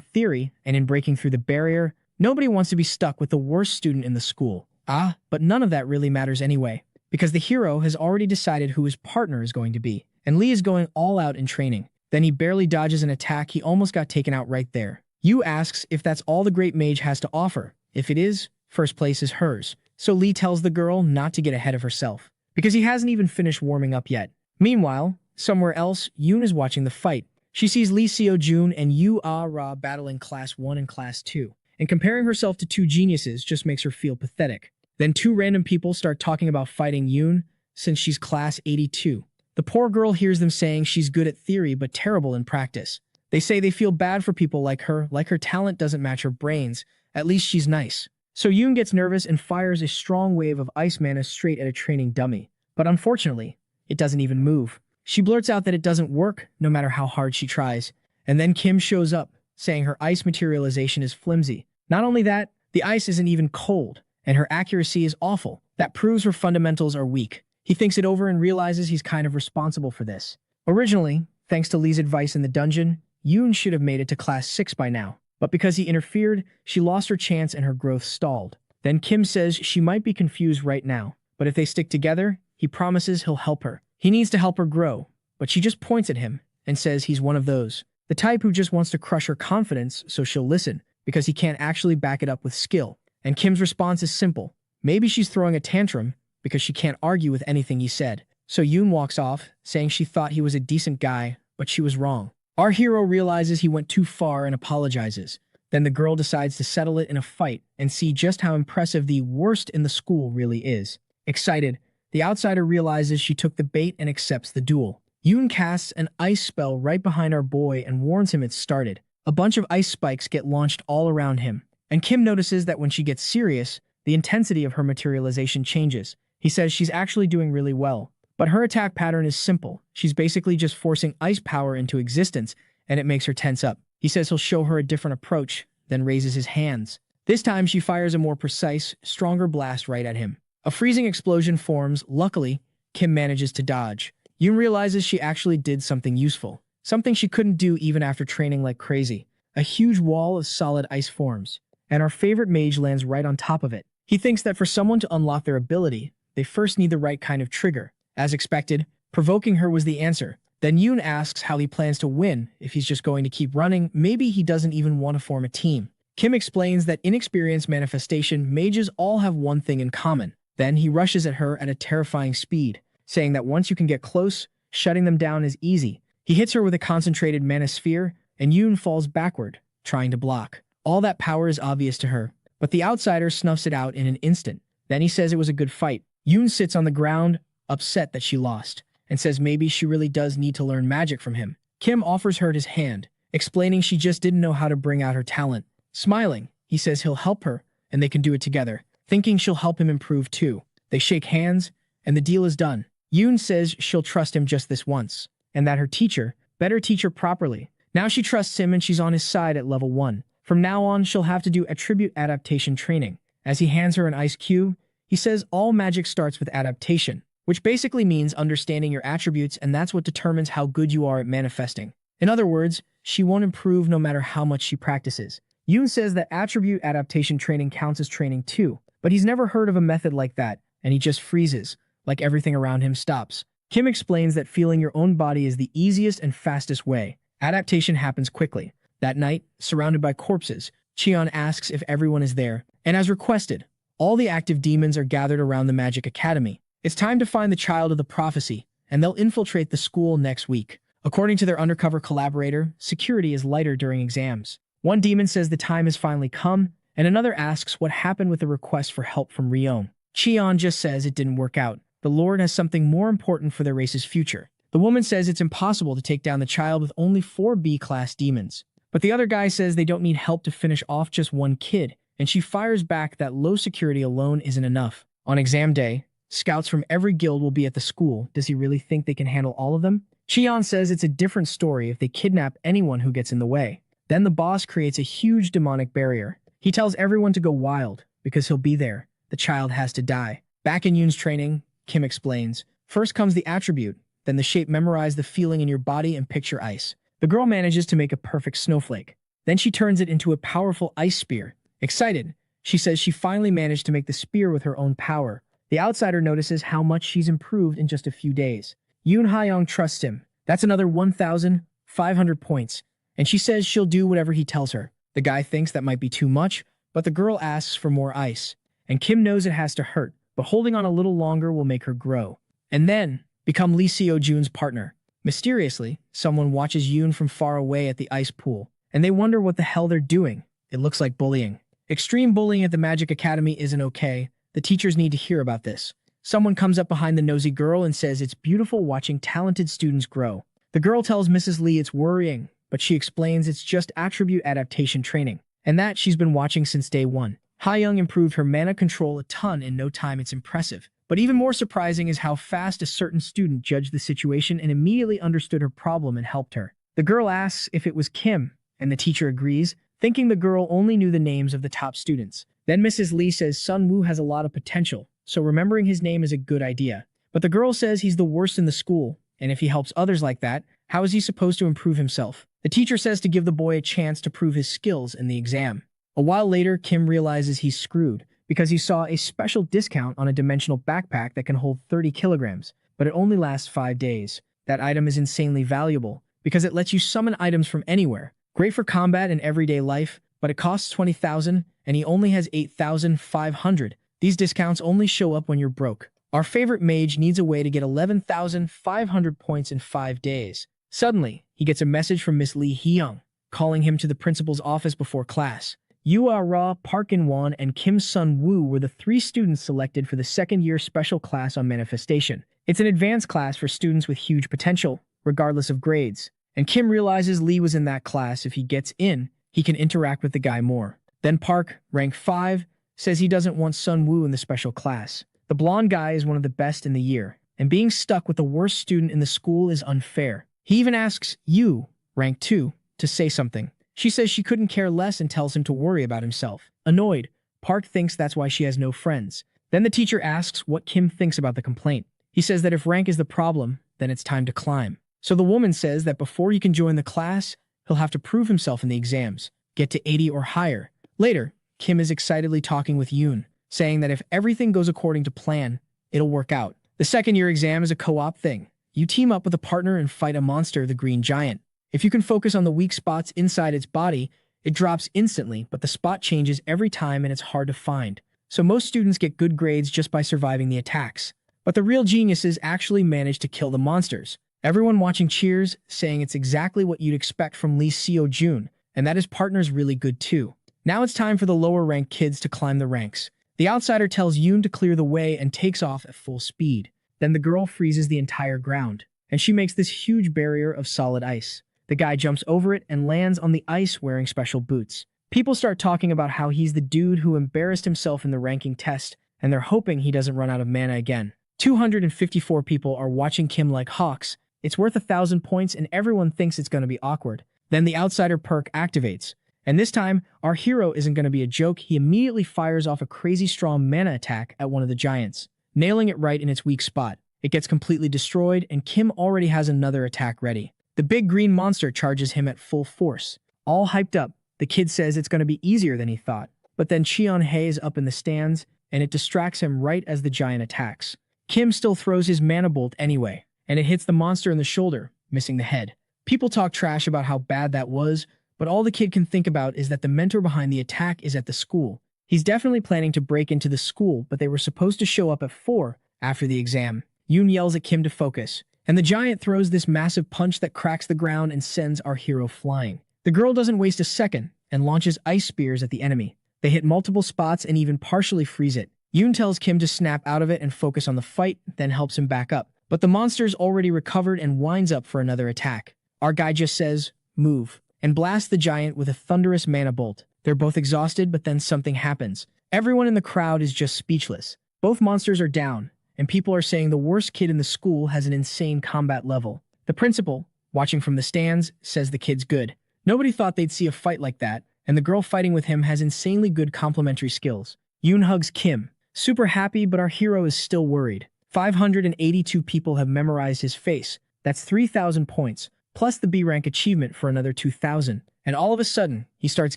S1: theory and in breaking through the barrier, nobody wants to be stuck with the worst student in the school. But none of that really matters anyway, because the hero has already decided who his partner is going to be, and Lee is going all out in training. Then he barely dodges an attack he almost got taken out right there. Yu asks if that's all the great mage has to offer. If it is, first place is hers. So Lee tells the girl not to get ahead of herself, because he hasn't even finished warming up yet. Meanwhile, somewhere else, Yoon is watching the fight. She sees Lee Seo-jun and Yu Ah-ra battling Class 1 and Class 2, and comparing herself to two geniuses just makes her feel pathetic. Then two random people start talking about fighting Yoon, since she's Class 82. The poor girl hears them saying she's good at theory but terrible in practice. They say they feel bad for people like her talent doesn't match her brains, at least she's nice. So Yoon gets nervous and fires a strong wave of ice mana straight at a training dummy. But unfortunately, it doesn't even move. She blurts out that it doesn't work, no matter how hard she tries. And then Kim shows up, saying her ice materialization is flimsy. Not only that, the ice isn't even cold, and her accuracy is awful. That proves her fundamentals are weak. He thinks it over and realizes he's kind of responsible for this. Originally, thanks to Lee's advice in the dungeon, Yoon should have made it to Class 6 by now. But because he interfered, she lost her chance and her growth stalled. Then Kim says she might be confused right now, but if they stick together, he promises he'll help her. He needs to help her grow, but she just points at him and says he's one of those. The type who just wants to crush her confidence so she'll listen, because he can't actually back it up with skill. And Kim's response is simple. Maybe she's throwing a tantrum because she can't argue with anything he said. So Yoon walks off, saying she thought he was a decent guy, but she was wrong. Our hero realizes he went too far and apologizes. Then the girl decides to settle it in a fight and see just how impressive the worst in the school really is. Excited, the outsider realizes she took the bait and accepts the duel. Yoon casts an ice spell right behind our boy and warns him it's started. A bunch of ice spikes get launched all around him, and Kim notices that when she gets serious, the intensity of her materialization changes. He says she's actually doing really well, but her attack pattern is simple. She's basically just forcing ice power into existence, and it makes her tense up. He says he'll show her a different approach, then raises his hands. This time she fires a more precise, stronger blast right at him. A freezing explosion forms. Luckily, Kim manages to dodge. Yoon realizes she actually did something useful, something she couldn't do even after training like crazy. A huge wall of solid ice forms, and our favorite mage lands right on top of it. He thinks that for someone to unlock their ability, they first need the right kind of trigger. As expected, provoking her was the answer. Then Yoon asks how he plans to win, if he's just going to keep running. Maybe he doesn't even want to form a team. Kim explains that inexperienced manifestation mages all have one thing in common. Then he rushes at her at a terrifying speed, saying that once you can get close, shutting them down is easy. He hits her with a concentrated mana sphere, and Yoon falls backward, trying to block. All that power is obvious to her, but the outsider snuffs it out in an instant. Then he says it was a good fight. Yoon sits on the ground, upset that she lost, and says maybe she really does need to learn magic from him. Kim offers her his hand, explaining she just didn't know how to bring out her talent. Smiling, he says he'll help her, and they can do it together. Thinking she'll help him improve too. They shake hands, and the deal is done. Yoon says she'll trust him just this once, and that her teacher better teach her properly. Now she trusts him and she's on his side at level 1. From now on, she'll have to do attribute adaptation training. As he hands her an ice cube, he says all magic starts with adaptation, which basically means understanding your attributes, and that's what determines how good you are at manifesting. In other words, she won't improve no matter how much she practices. Yoon says that attribute adaptation training counts as training too, but he's never heard of a method like that, and he just freezes, like everything around him stops. Kim explains that feeling your own body is the easiest and fastest way. Adaptation happens quickly. That night, surrounded by corpses, Cheon asks if everyone is there, and as requested, all the active demons are gathered around the Magic Academy. It's time to find the child of the prophecy, and they'll infiltrate the school next week. According to their undercover collaborator, security is lighter during exams. One demon says the time has finally come, and another asks what happened with the request for help from Ryong. Cheon just says it didn't work out. The Lord has something more important for their race's future. The woman says it's impossible to take down the child with only 4 B-class demons. But the other guy says they don't need help to finish off just one kid, and she fires back that low security alone isn't enough. On exam day, scouts from every guild will be at the school. Does he really think they can handle all of them? Cheon says it's a different story if they kidnap anyone who gets in the way. Then the boss creates a huge demonic barrier. He tells everyone to go wild, because he'll be there. The child has to die. Back in Yoon's training, Kim explains, first comes the attribute, then the shape. Memorize the feeling in your body and picture ice. The girl manages to make a perfect snowflake. Then she turns it into a powerful ice spear. Excited, she says she finally managed to make the spear with her own power. The outsider notices how much she's improved in just a few days. Yoon Hayoung trusts him. That's another 1,500 points, and she says she'll do whatever he tells her. The guy thinks that might be too much, but the girl asks for more ice. And Kim knows it has to hurt, but holding on a little longer will make her grow. And then, become Lee Seo-jun's partner. Mysteriously, someone watches Yoon from far away at the ice pool, and they wonder what the hell they're doing. It looks like bullying. Extreme bullying at the Magic Academy isn't okay. The teachers need to hear about this. Someone comes up behind the nosy girl and says it's beautiful watching talented students grow. The girl tells Mrs. Lee it's worrying, but she explains it's just attribute adaptation training, and that she's been watching since day one. Hayoung improved her mana control a ton in no time. It's impressive. But even more surprising is how fast a certain student judged the situation and immediately understood her problem and helped her. The girl asks if it was Kim, and the teacher agrees, thinking the girl only knew the names of the top students. Then Mrs. Lee says Sun Woo has a lot of potential, so remembering his name is a good idea. But the girl says he's the worst in the school, and if he helps others like that, how is he supposed to improve himself? The teacher says to give the boy a chance to prove his skills in the exam. A while later, Kim realizes he's screwed because he saw a special discount on a dimensional backpack that can hold 30 kilograms, but it only lasts 5 days. That item is insanely valuable because it lets you summon items from anywhere. Great for combat and everyday life, but it costs 20,000 and he only has 8,500. These discounts only show up when you're broke. Our favorite mage needs a way to get 11,500 points in 5 days. Suddenly, he gets a message from Miss Lee Hyung, calling him to the principal's office before class. Yoo Ah-ra, Park In-won, and Kim Sun-woo were the 3 students selected for the second-year special class on manifestation. It's an advanced class for students with huge potential, regardless of grades. And Kim realizes Lee was in that class. If he gets in, he can interact with the guy more. Then Park, rank 5, says he doesn't want Sun-woo in the special class. The blonde guy is one of the best in the year, and being stuck with the worst student in the school is unfair. He even asks Yoo, rank 2, to say something. She says she couldn't care less and tells him to worry about himself. Annoyed, Park thinks that's why she has no friends. Then the teacher asks what Kim thinks about the complaint. He says that if rank is the problem, then it's time to climb. So the woman says that before he can join the class, he'll have to prove himself in the exams, get to 80 or higher. Later, Kim is excitedly talking with Yoon, saying that if everything goes according to plan, it'll work out. The second-year exam is a co-op thing. You team up with a partner and fight a monster, the Green Giant. If you can focus on the weak spots inside its body, it drops instantly, but the spot changes every time and it's hard to find. So most students get good grades just by surviving the attacks. But the real geniuses actually manage to kill the monsters. Everyone watching cheers, saying it's exactly what you'd expect from Lee Seo-jun, and that his partner's really good too. Now it's time for the lower-ranked kids to climb the ranks. The outsider tells Yoon to clear the way and takes off at full speed. Then the girl freezes the entire ground, and she makes this huge barrier of solid ice. The guy jumps over it and lands on the ice wearing special boots. People start talking about how he's the dude who embarrassed himself in the ranking test, and they're hoping he doesn't run out of mana again. 254 people are watching Kim like hawks. It's worth 1,000 points and everyone thinks it's going to be awkward. Then the outsider perk activates. And this time, our hero isn't going to be a joke. He immediately fires off a crazy strong mana attack at one of the giants, nailing it right in its weak spot. It gets completely destroyed, and Kim already has another attack ready. The big green monster charges him at full force. All hyped up, the kid says it's going to be easier than he thought. But then Cheon-hae is up in the stands, and it distracts him right as the giant attacks. Kim still throws his mana bolt anyway, and it hits the monster in the shoulder, missing the head. People talk trash about how bad that was, but all the kid can think about is that the mentor behind the attack is at the school. He's definitely planning to break into the school, but they were supposed to show up at 4 after the exam. Yoon yells at Kim to focus, and the giant throws this massive punch that cracks the ground and sends our hero flying. The girl doesn't waste a second and launches ice spears at the enemy. They hit multiple spots and even partially freeze it. Yoon tells Kim to snap out of it and focus on the fight, then helps him back up. But the monster's already recovered and winds up for another attack. Our guy just says, "Move," and blasts the giant with a thunderous mana bolt. They're both exhausted, but then something happens. Everyone in the crowd is just speechless. Both monsters are down, and people are saying the worst kid in the school has an insane combat level. The principal, watching from the stands, says the kid's good. Nobody thought they'd see a fight like that, and the girl fighting with him has insanely good complementary skills. Yoon hugs Kim, super happy, but our hero is still worried. 582 people have memorized his face. That's 3,000 points, plus the B rank achievement for another 2,000. And all of a sudden, he starts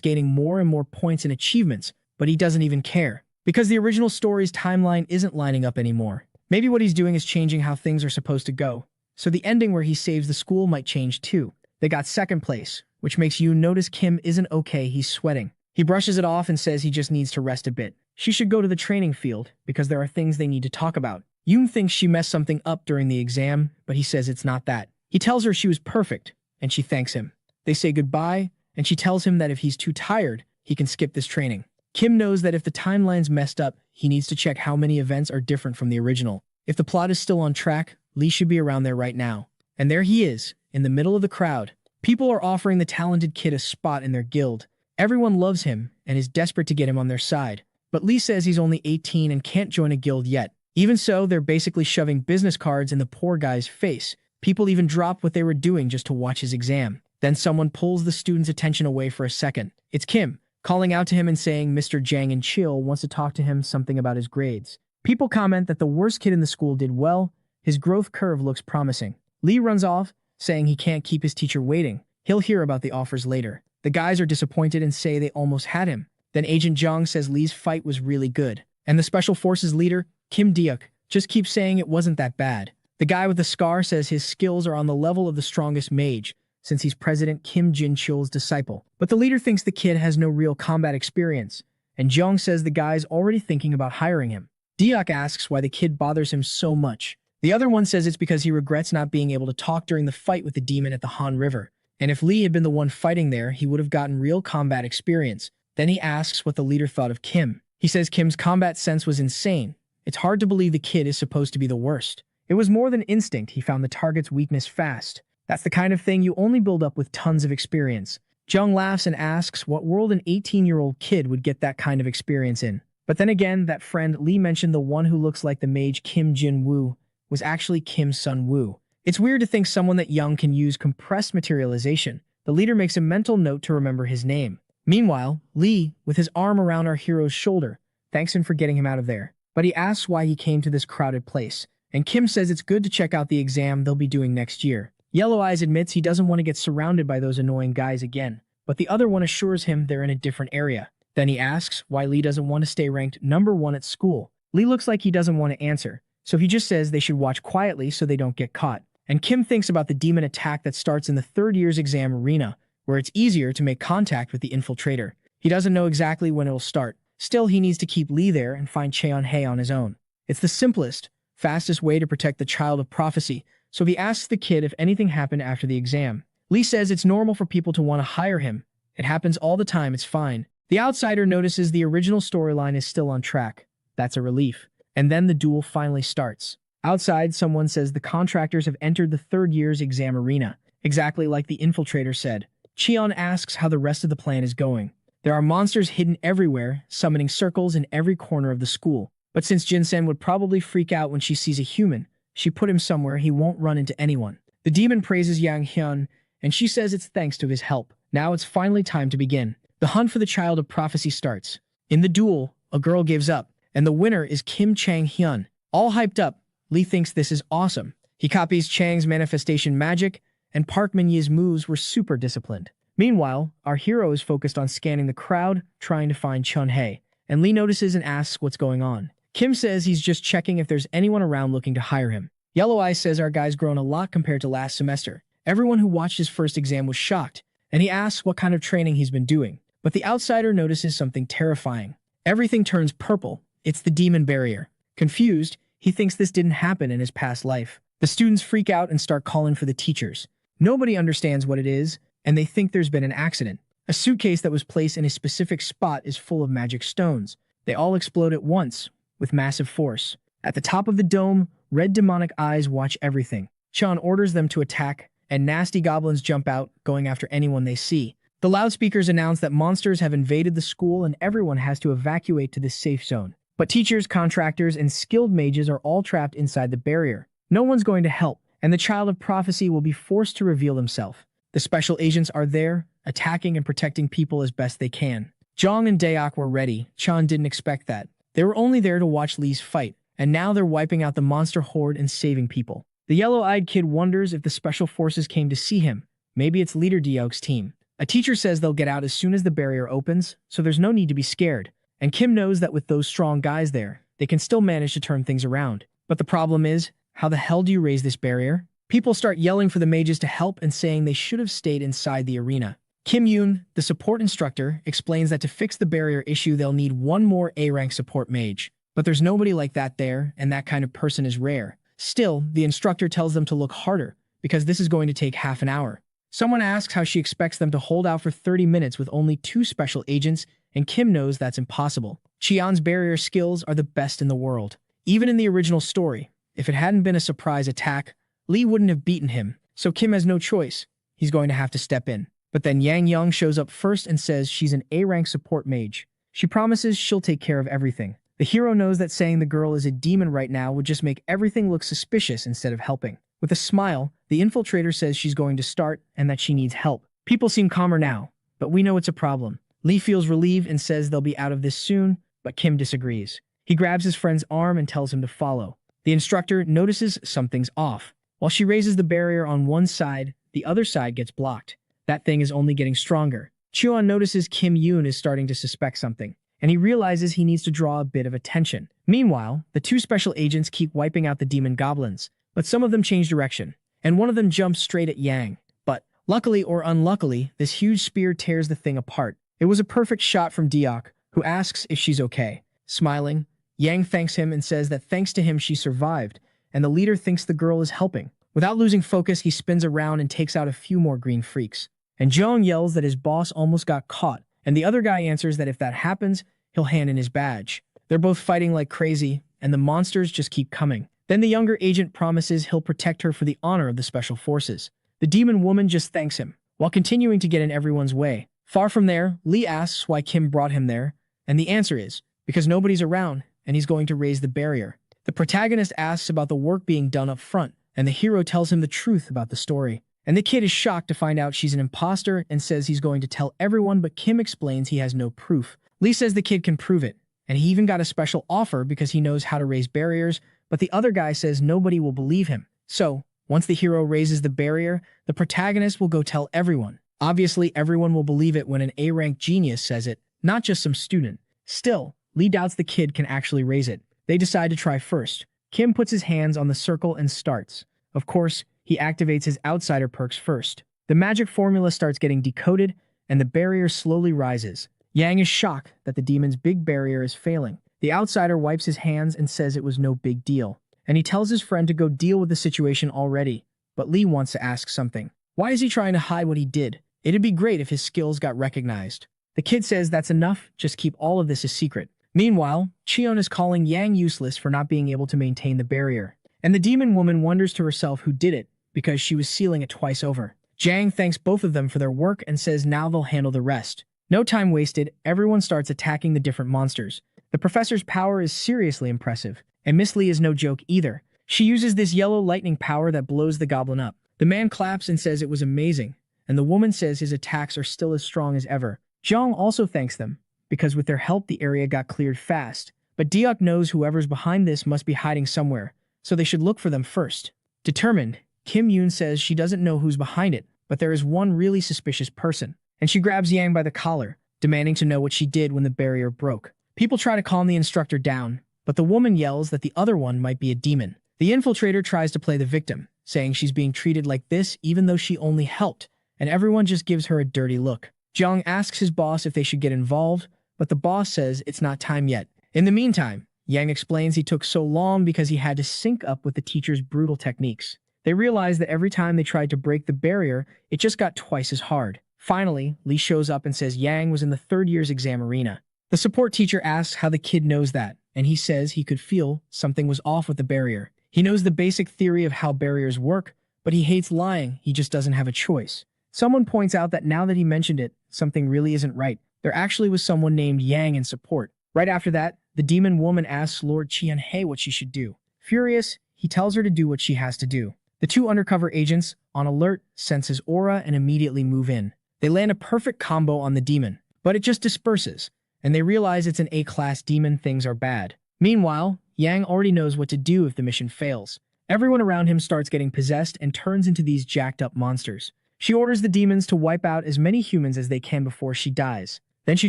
S1: gaining more and more points and achievements, but he doesn't even care. Because the original story's timeline isn't lining up anymore. Maybe what he's doing is changing how things are supposed to go. So the ending where he saves the school might change too. They got second place, which makes you notice Kim isn't okay, he's sweating. He brushes it off and says he just needs to rest a bit. She should go to the training field, because there are things they need to talk about. Yoon thinks she messed something up during the exam, but he says it's not that. He tells her she was perfect, and she thanks him. They say goodbye, and she tells him that if he's too tired, he can skip this training. Kim knows that if the timeline's messed up, he needs to check how many events are different from the original. If the plot is still on track, Lee should be around there right now. And there he is, in the middle of the crowd. People are offering the talented kid a spot in their guild. Everyone loves him and is desperate to get him on their side. But Lee says he's only 18 and can't join a guild yet. Even so, they're basically shoving business cards in the poor guy's face. People even dropped what they were doing just to watch his exam. Then someone pulls the student's attention away for a second. It's Kim, calling out to him and saying Mr. Jang and Chill wants to talk to him something about his grades. People comment that the worst kid in the school did well. His growth curve looks promising. Lee runs off, saying he can't keep his teacher waiting. He'll hear about the offers later. The guys are disappointed and say they almost had him. Then Agent Jong says Lee's fight was really good. And the Special Forces leader, Kim Deok, just keeps saying it wasn't that bad. The guy with the scar says his skills are on the level of the strongest mage, since he's President Kim Jin-chul's disciple. But the leader thinks the kid has no real combat experience, and Jong says the guy's already thinking about hiring him. Deok asks why the kid bothers him so much. The other one says it's because he regrets not being able to talk during the fight with the demon at the Han River. And if Lee had been the one fighting there, he would have gotten real combat experience. Then he asks what the leader thought of Kim. He says Kim's combat sense was insane. It's hard to believe the kid is supposed to be the worst. It was more than instinct, he found the target's weakness fast. That's the kind of thing you only build up with tons of experience. Jung laughs and asks what world an 18-year-old kid would get that kind of experience in. But then again, that friend Lee mentioned the one who looks like the mage Kim Jin-woo was actually Kim Sun-woo. It's weird to think someone that young can use compressed materialization. The leader makes a mental note to remember his name. Meanwhile, Lee, with his arm around our hero's shoulder, thanks him for getting him out of there. But he asks why he came to this crowded place. And Kim says it's good to check out the exam they'll be doing next year. Yellow Eyes admits he doesn't want to get surrounded by those annoying guys again, but the other one assures him they're in a different area. Then he asks why Lee doesn't want to stay ranked #1 at school. Lee looks like he doesn't want to answer, so he just says they should watch quietly so they don't get caught. And Kim thinks about the demon attack that starts in the third year's exam arena, where it's easier to make contact with the infiltrator. He doesn't know exactly when it'll start. Still, he needs to keep Lee there and find Cheon-hae on his own. It's the simplest, fastest way to protect the child of prophecy, so he asks the kid if anything happened after the exam. Lee says it's normal for people to want to hire him. It happens all the time, it's fine. The outsider notices the original storyline is still on track. That's a relief. And then the duel finally starts. Outside, someone says the contractors have entered the third year's exam arena, exactly like the infiltrator said. Cheon asks how the rest of the plan is going. There are monsters hidden everywhere, summoning circles in every corner of the school. But since Jin-sen would probably freak out when she sees a human, she put him somewhere he won't run into anyone. The demon praises Yang Hyun, and she says it's thanks to his help. Now it's finally time to begin. The hunt for the child of prophecy starts. In the duel, a girl gives up, and the winner is Kim Chang-hyun. All hyped up, Lee thinks this is awesome. He copies Chang's manifestation magic, and Park Min-ye's moves were super disciplined. Meanwhile, our hero is focused on scanning the crowd, trying to find Chun-hae, and Lee notices and asks what's going on. Kim says he's just checking if there's anyone around looking to hire him. Yellow Eyes says our guy's grown a lot compared to last semester. Everyone who watched his first exam was shocked, and he asks what kind of training he's been doing. But the outsider notices something terrifying. Everything turns purple. It's the demon barrier. Confused, he thinks this didn't happen in his past life. The students freak out and start calling for the teachers. Nobody understands what it is, and they think there's been an accident. A suitcase that was placed in a specific spot is full of magic stones. They all explode at once, with massive force. At the top of the dome, red demonic eyes watch everything. Chan orders them to attack, and nasty goblins jump out, going after anyone they see. The loudspeakers announce that monsters have invaded the school and everyone has to evacuate to this safe zone. But teachers, contractors, and skilled mages are all trapped inside the barrier. No one's going to help, and the child of prophecy will be forced to reveal himself. The special agents are there, attacking and protecting people as best they can. Jong and Daok were ready. Chan didn't expect that. They were only there to watch Lee's fight, and now they're wiping out the monster horde and saving people. The yellow-eyed kid wonders if the special forces came to see him. Maybe it's Leader Diok's team. A teacher says they'll get out as soon as the barrier opens, so there's no need to be scared. And Kim knows that with those strong guys there, they can still manage to turn things around. But the problem is, how the hell do you raise this barrier? People start yelling for the mages to help and saying they should have stayed inside the arena. Kim Yoon, the support instructor, explains that to fix the barrier issue they'll need one more A-rank support mage. But there's nobody like that there, and that kind of person is rare. Still, the instructor tells them to look harder, because this is going to take half an hour. Someone asks how she expects them to hold out for 30 minutes with only 2 special agents, and Kim knows that's impossible. Cheon's barrier skills are the best in the world. Even in the original story, if it hadn't been a surprise attack, Lee wouldn't have beaten him, so Kim has no choice. He's going to have to step in. But then Yang Young shows up first and says she's an A-rank support mage. She promises she'll take care of everything. The hero knows that saying the girl is a demon right now would just make everything look suspicious instead of helping. With a smile, the infiltrator says she's going to start and that she needs help. People seem calmer now, but we know it's a problem. Lee feels relieved and says they'll be out of this soon, but Kim disagrees. He grabs his friend's arm and tells him to follow. The instructor notices something's off. While she raises the barrier on one side, the other side gets blocked. That thing is only getting stronger. Cheon notices Kim Yoon is starting to suspect something, and he realizes he needs to draw a bit of attention. Meanwhile, the 2 special agents keep wiping out the demon goblins, but some of them change direction, and one of them jumps straight at Yang. But, luckily or unluckily, this huge spear tears the thing apart. It was a perfect shot from Diok, who asks if she's okay. Smiling, Yang thanks him and says that thanks to him she survived, and the leader thinks the girl is helping. Without losing focus, he spins around and takes out a few more green freaks. And Jeong yells that his boss almost got caught, and the other guy answers that if that happens, he'll hand in his badge. They're both fighting like crazy, and the monsters just keep coming. Then the younger agent promises he'll protect her for the honor of the special forces. The demon woman just thanks him, while continuing to get in everyone's way. Far from there, Lee asks why Kim brought him there, and the answer is, because nobody's around, and he's going to raise the barrier. The protagonist asks about the work being done up front, and the hero tells him the truth about the story. And the kid is shocked to find out she's an imposter and says he's going to tell everyone, but Kim explains he has no proof. Lee says the kid can prove it, and he even got a special offer because he knows how to raise barriers, but the other guy says nobody will believe him. So, once the hero raises the barrier, the protagonist will go tell everyone. Obviously, everyone will believe it when an A-rank genius says it, not just some student. Still, Lee doubts the kid can actually raise it. They decide to try first. Kim puts his hands on the circle and starts. Of course, he activates his outsider perks first. The magic formula starts getting decoded, and the barrier slowly rises. Yang is shocked that the demon's big barrier is failing. The outsider wipes his hands and says it was no big deal, and he tells his friend to go deal with the situation already. But Lee wants to ask something. Why is he trying to hide what he did? It'd be great if his skills got recognized. The kid says that's enough, just keep all of this a secret. Meanwhile, Cheon is calling Yang useless for not being able to maintain the barrier. And the demon woman wonders to herself who did it, because she was sealing it twice over. Jang thanks both of them for their work and says now they'll handle the rest. No time wasted, everyone starts attacking the different monsters. The professor's power is seriously impressive, and Miss Lee is no joke either. She uses this yellow lightning power that blows the goblin up. The man claps and says it was amazing, and the woman says his attacks are still as strong as ever. Zhang also thanks them, because with their help the area got cleared fast. But Diok knows whoever's behind this must be hiding somewhere, so they should look for them first. Determined, Kim Yoon says she doesn't know who's behind it, but there is one really suspicious person, and she grabs Yang by the collar, demanding to know what she did when the barrier broke. People try to calm the instructor down, but the woman yells that the other one might be a demon. The infiltrator tries to play the victim, saying she's being treated like this even though she only helped, and everyone just gives her a dirty look. Zhang asks his boss if they should get involved, but the boss says it's not time yet. In the meantime, Yang explains he took so long because he had to sync up with the teacher's brutal techniques. They realize that every time they tried to break the barrier, it just got twice as hard. Finally, Lee shows up and says Yang was in the third year's exam arena. The support teacher asks how the kid knows that, and he says he could feel something was off with the barrier. He knows the basic theory of how barriers work, but he hates lying, he just doesn't have a choice. Someone points out that now that he mentioned it, something really isn't right. There actually was someone named Yang in support. Right after that, the demon woman asks Lord Qianhei what she should do. Furious, he tells her to do what she has to do. The two undercover agents, on alert, sense his aura and immediately move in. They land a perfect combo on the demon, but it just disperses, and they realize it's an A-class demon, things are bad. Meanwhile, Yang already knows what to do if the mission fails. Everyone around him starts getting possessed and turns into these jacked-up monsters. She orders the demons to wipe out as many humans as they can before she dies. Then she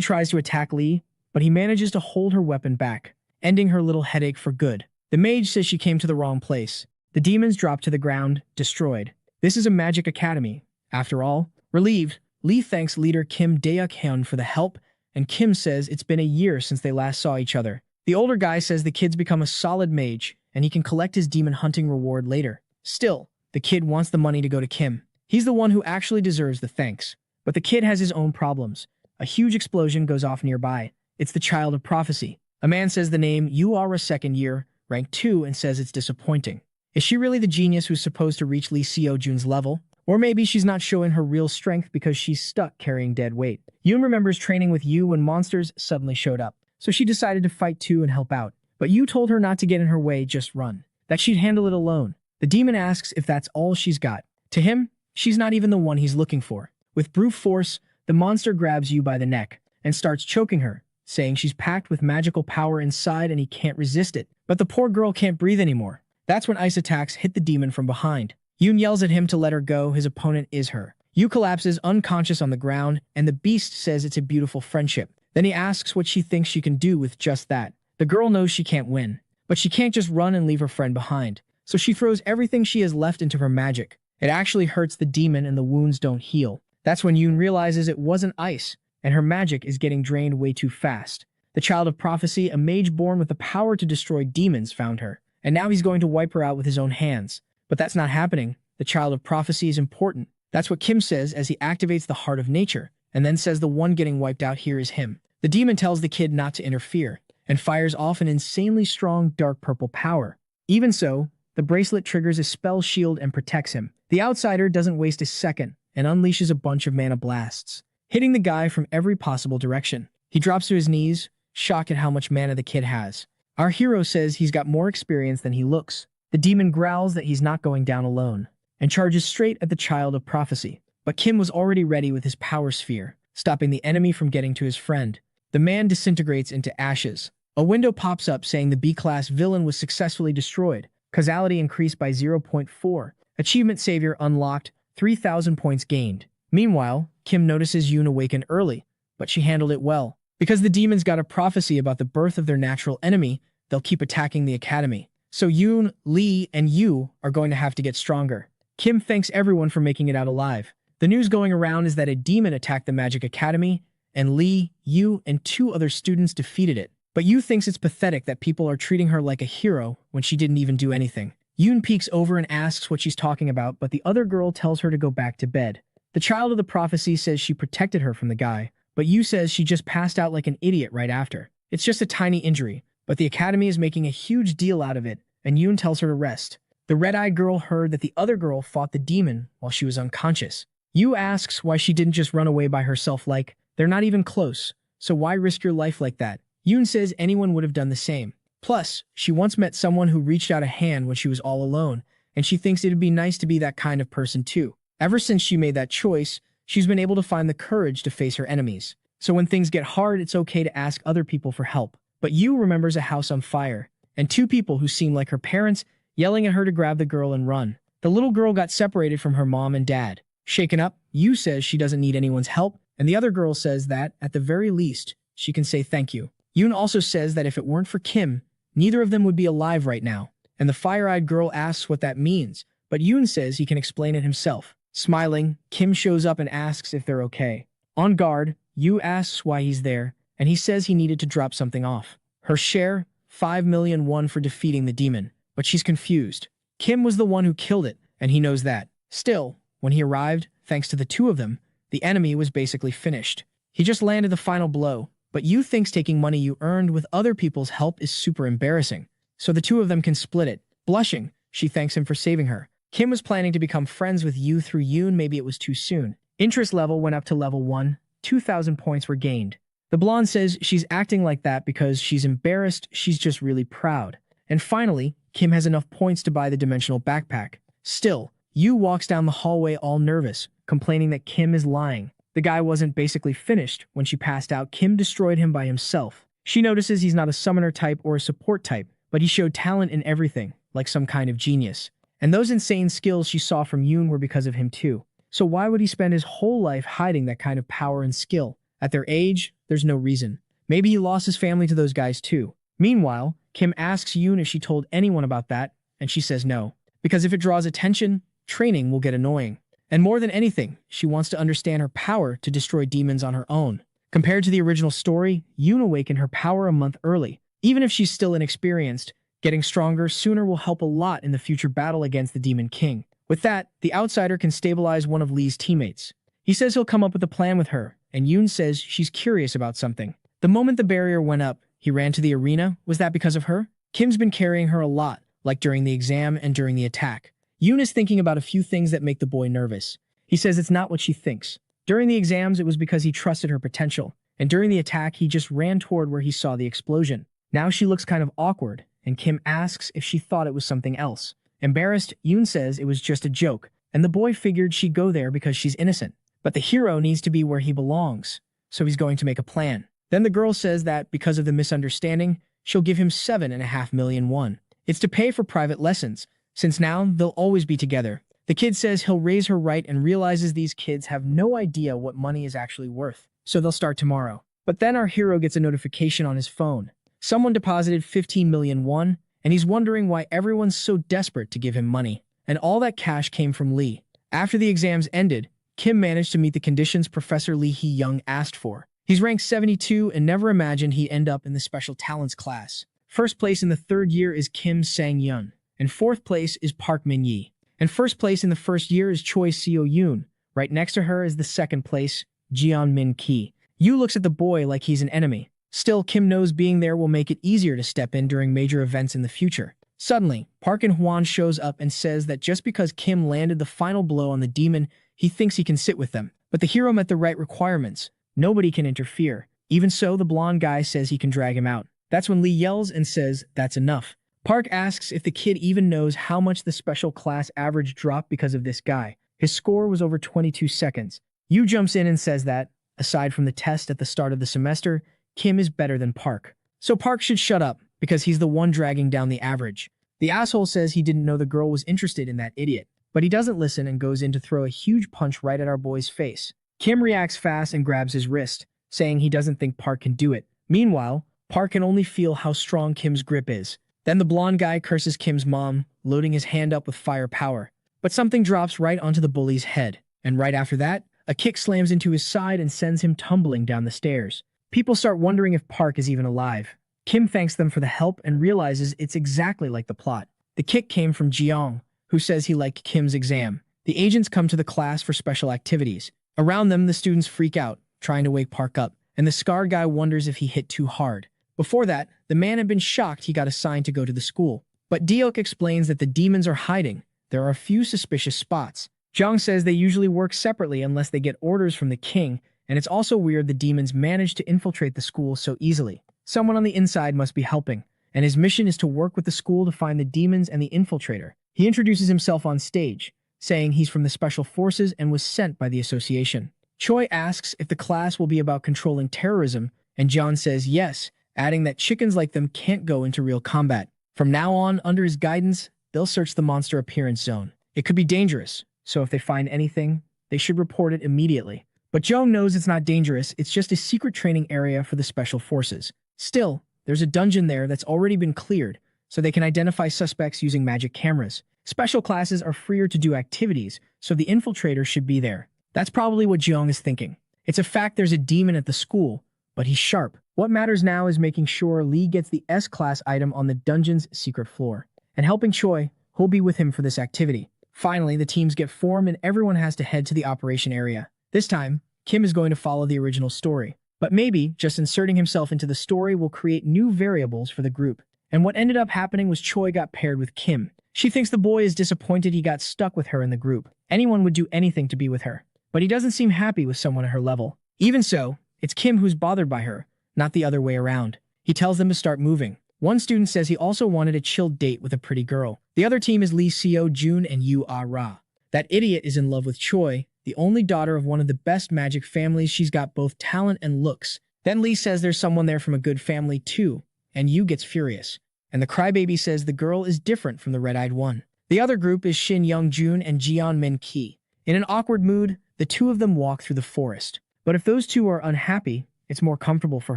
S1: tries to attack Lee, but he manages to hold her weapon back, ending her little headache for good. The mage says she came to the wrong place. The demons drop to the ground, destroyed. This is a magic academy. After all, relieved, Lee thanks leader Kim Dae-hyun for the help, and Kim says it's been a year since they last saw each other. The older guy says the kid's become a solid mage, and he can collect his demon hunting reward later. Still, the kid wants the money to go to Kim. He's the one who actually deserves the thanks. But the kid has his own problems. A huge explosion goes off nearby. It's the child of prophecy. A man says the name, "You are a second year, rank 2, and says it's disappointing. Is she really the genius who's supposed to reach Lee Seo-jun's level? Or maybe she's not showing her real strength because she's stuck carrying dead weight. Yoon remembers training with Yu when monsters suddenly showed up, so she decided to fight too and help out. But Yu told her not to get in her way, just run. That she'd handle it alone. The demon asks if that's all she's got. To him, she's not even the one he's looking for. With brute force, the monster grabs Yu by the neck and starts choking her, saying she's packed with magical power inside and he can't resist it. But the poor girl can't breathe anymore. That's when ice attacks hit the demon from behind. Yoon yells at him to let her go, his opponent is her. Yu collapses unconscious on the ground, and the beast says it's a beautiful friendship. Then he asks what she thinks she can do with just that. The girl knows she can't win, but she can't just run and leave her friend behind. So she throws everything she has left into her magic. It actually hurts the demon and the wounds don't heal. That's when Yoon realizes it wasn't ice, and her magic is getting drained way too fast. The child of prophecy, a mage born with the power to destroy demons, found her, and now he's going to wipe her out with his own hands. But that's not happening. The child of prophecy is important. That's what Kim says as he activates the heart of nature, and then says the one getting wiped out here is him. The demon tells the kid not to interfere, and fires off an insanely strong dark purple power. Even so, the bracelet triggers a spell shield and protects him. The outsider doesn't waste a second, and unleashes a bunch of mana blasts, hitting the guy from every possible direction. He drops to his knees, shocked at how much mana the kid has. Our hero says he's got more experience than he looks. The demon growls that he's not going down alone, and charges straight at the child of prophecy. But Kim was already ready with his power sphere, stopping the enemy from getting to his friend. The man disintegrates into ashes. A window pops up saying the B-class villain was successfully destroyed. Causality increased by 0.4. Achievement Savior unlocked, 3,000 points gained. Meanwhile, Kim notices Yoon awaken early, but she handled it well. Because the demons got a prophecy about the birth of their natural enemy, they'll keep attacking the academy. So Yoon, Lee, and Yu are going to have to get stronger. Kim thanks everyone for making it out alive. The news going around is that a demon attacked the Magic Academy, and Lee, Yu, and 2 other students defeated it. But Yu thinks it's pathetic that people are treating her like a hero when she didn't even do anything. Yoon peeks over and asks what she's talking about, but the other girl tells her to go back to bed. The child of the prophecy says she protected her from the guy, but Yu says she just passed out like an idiot right after. It's just a tiny injury, but the academy is making a huge deal out of it, and Yoon tells her to rest. The red-eyed girl heard that the other girl fought the demon while she was unconscious. Yu asks why she didn't just run away by herself like, they're not even close, so why risk your life like that? Yoon says anyone would have done the same. Plus, she once met someone who reached out a hand when she was all alone, and she thinks it'd be nice to be that kind of person too. Ever since she made that choice, she's been able to find the courage to face her enemies. So when things get hard, it's okay to ask other people for help. But Yu remembers a house on fire, and 2 people who seem like her parents yelling at her to grab the girl and run. The little girl got separated from her mom and dad. Shaken up, Yu says she doesn't need anyone's help, and the other girl says that, at the very least, she can say thank you. Yoon also says that if it weren't for Kim, neither of them would be alive right now, and the fire-eyed girl asks what that means, but Yoon says he can explain it himself. Smiling, Kim shows up and asks if they're okay. On guard, Yu asks why he's there, and he says he needed to drop something off. Her share, 5 million won for defeating the demon, but she's confused. Kim was the one who killed it, and he knows that. Still, when he arrived, thanks to the 2 of them, the enemy was basically finished. He just landed the final blow, but Yu thinks taking money you earned with other people's help is super embarrassing, so the 2 of them can split it. Blushing, she thanks him for saving her. Kim was planning to become friends with Yu through Yoon, maybe it was too soon. Interest level went up to level 1, 2,000 points were gained. The blonde says she's acting like that because she's embarrassed, she's just really proud. And finally, Kim has enough points to buy the dimensional backpack. Still, Yu walks down the hallway all nervous, complaining that Kim is lying. The guy wasn't basically finished. When she passed out, Kim destroyed him by himself. She notices he's not a summoner type or a support type, but he showed talent in everything, like some kind of genius. And those insane skills she saw from Yoon were because of him too. So why would he spend his whole life hiding that kind of power and skill? At their age, there's no reason. Maybe he lost his family to those guys too. Meanwhile, Kim asks Yoon if she told anyone about that, and she says no. Because if it draws attention, training will get annoying. And more than anything, she wants to understand her power to destroy demons on her own. Compared to the original story, Yoon awakened her power a month early. Even if she's still inexperienced, getting stronger sooner will help a lot in the future battle against the Demon King. With that, the outsider can stabilize one of Lee's teammates. He says he'll come up with a plan with her, and Yoon says she's curious about something. The moment the barrier went up, he ran to the arena. Was that because of her? Kim's been carrying her a lot, like during the exam and during the attack. Yoon is thinking about a few things that make the boy nervous. He says it's not what she thinks. During the exams, it was because he trusted her potential, and during the attack, he just ran toward where he saw the explosion. Now she looks kind of awkward, and Kim asks if she thought it was something else. Embarrassed, Yoon says it was just a joke, and the boy figured she'd go there because she's innocent. But the hero needs to be where he belongs, so he's going to make a plan. Then the girl says that, because of the misunderstanding, she'll give him 7.5 million won. It's to pay for private lessons, since now they'll always be together. The kid says he'll raise her right and realizes these kids have no idea what money is actually worth, so they'll start tomorrow. But then our hero gets a notification on his phone. Someone deposited 15 million won, and he's wondering why everyone's so desperate to give him money. And all that cash came from Lee. After the exams ended, Kim managed to meet the conditions Professor Lee Hee-young asked for. He's ranked 72 and never imagined he'd end up in the special talents class. First place in the third year is Kim Sang-yeon, and fourth place is Park Min-yi. And first place in the first year is Choi Seo-yoon. Right next to her is the second place, Jeon Min-ki. Yu looks at the boy like he's an enemy. Still, Kim knows being there will make it easier to step in during major events in the future. Suddenly, Park In-hwan shows up and says that just because Kim landed the final blow on the demon, he thinks he can sit with them. But the hero met the right requirements. Nobody can interfere. Even so, the blonde guy says he can drag him out. That's when Lee yells and says, "That's enough." Park asks if the kid even knows how much the special class average dropped because of this guy. His score was over 22 seconds. Yu jumps in and says that, aside from the test at the start of the semester, Kim is better than Park. So Park should shut up, because he's the one dragging down the average. The asshole says he didn't know the girl was interested in that idiot, but he doesn't listen and goes in to throw a huge punch right at our boy's face. Kim reacts fast and grabs his wrist, saying he doesn't think Park can do it. Meanwhile, Park can only feel how strong Kim's grip is. Then the blonde guy curses Kim's mom, loading his hand up with fire power. But something drops right onto the bully's head, and right after that, a kick slams into his side and sends him tumbling down the stairs. People start wondering if Park is even alive. Kim thanks them for the help and realizes it's exactly like the plot. The kick came from Jeong, who says he liked Kim's exam. The agents come to the class for special activities. Around them, the students freak out, trying to wake Park up, and the scarred guy wonders if he hit too hard. Before that, the man had been shocked he got assigned to go to the school. But Deok explains that the demons are hiding. There are a few suspicious spots. Jong says they usually work separately unless they get orders from the king, and it's also weird the demons manage to infiltrate the school so easily. Someone on the inside must be helping, and his mission is to work with the school to find the demons and the infiltrator. He introduces himself on stage, saying he's from the Special Forces and was sent by the association. Choi asks if the class will be about controlling terrorism, and John says yes, adding that chickens like them can't go into real combat. From now on, under his guidance, they'll search the monster appearance zone. It could be dangerous, so if they find anything, they should report it immediately. But Jong knows it's not dangerous, it's just a secret training area for the Special Forces. Still, there's a dungeon there that's already been cleared, so they can identify suspects using magic cameras. Special classes are freer to do activities, so the infiltrator should be there. That's probably what Jeong is thinking. It's a fact there's a demon at the school, but he's sharp. What matters now is making sure Lee gets the S-class item on the dungeon's secret floor, and helping Choi, who'll be with him for this activity. Finally, the teams get formed and everyone has to head to the operation area. This time, Kim is going to follow the original story. But maybe just inserting himself into the story will create new variables for the group. And what ended up happening was Choi got paired with Kim. She thinks the boy is disappointed he got stuck with her in the group. Anyone would do anything to be with her. But he doesn't seem happy with someone at her level. Even so, it's Kim who's bothered by her, not the other way around. He tells them to start moving. One student says he also wanted a chill date with a pretty girl. The other team is Lee Seo-jun and Yu Ah-ra. That idiot is in love with Choi. The the only daughter of one of the best magic families. She's got both talent and looks. Then Lee says there's someone there from a good family too, and Yu gets furious. And the crybaby says the girl is different from the red-eyed one. The other group is Shin Young-jun and Jeon Min-ki. In an awkward mood, the two of them walk through the forest. But if those two are unhappy, it's more comfortable for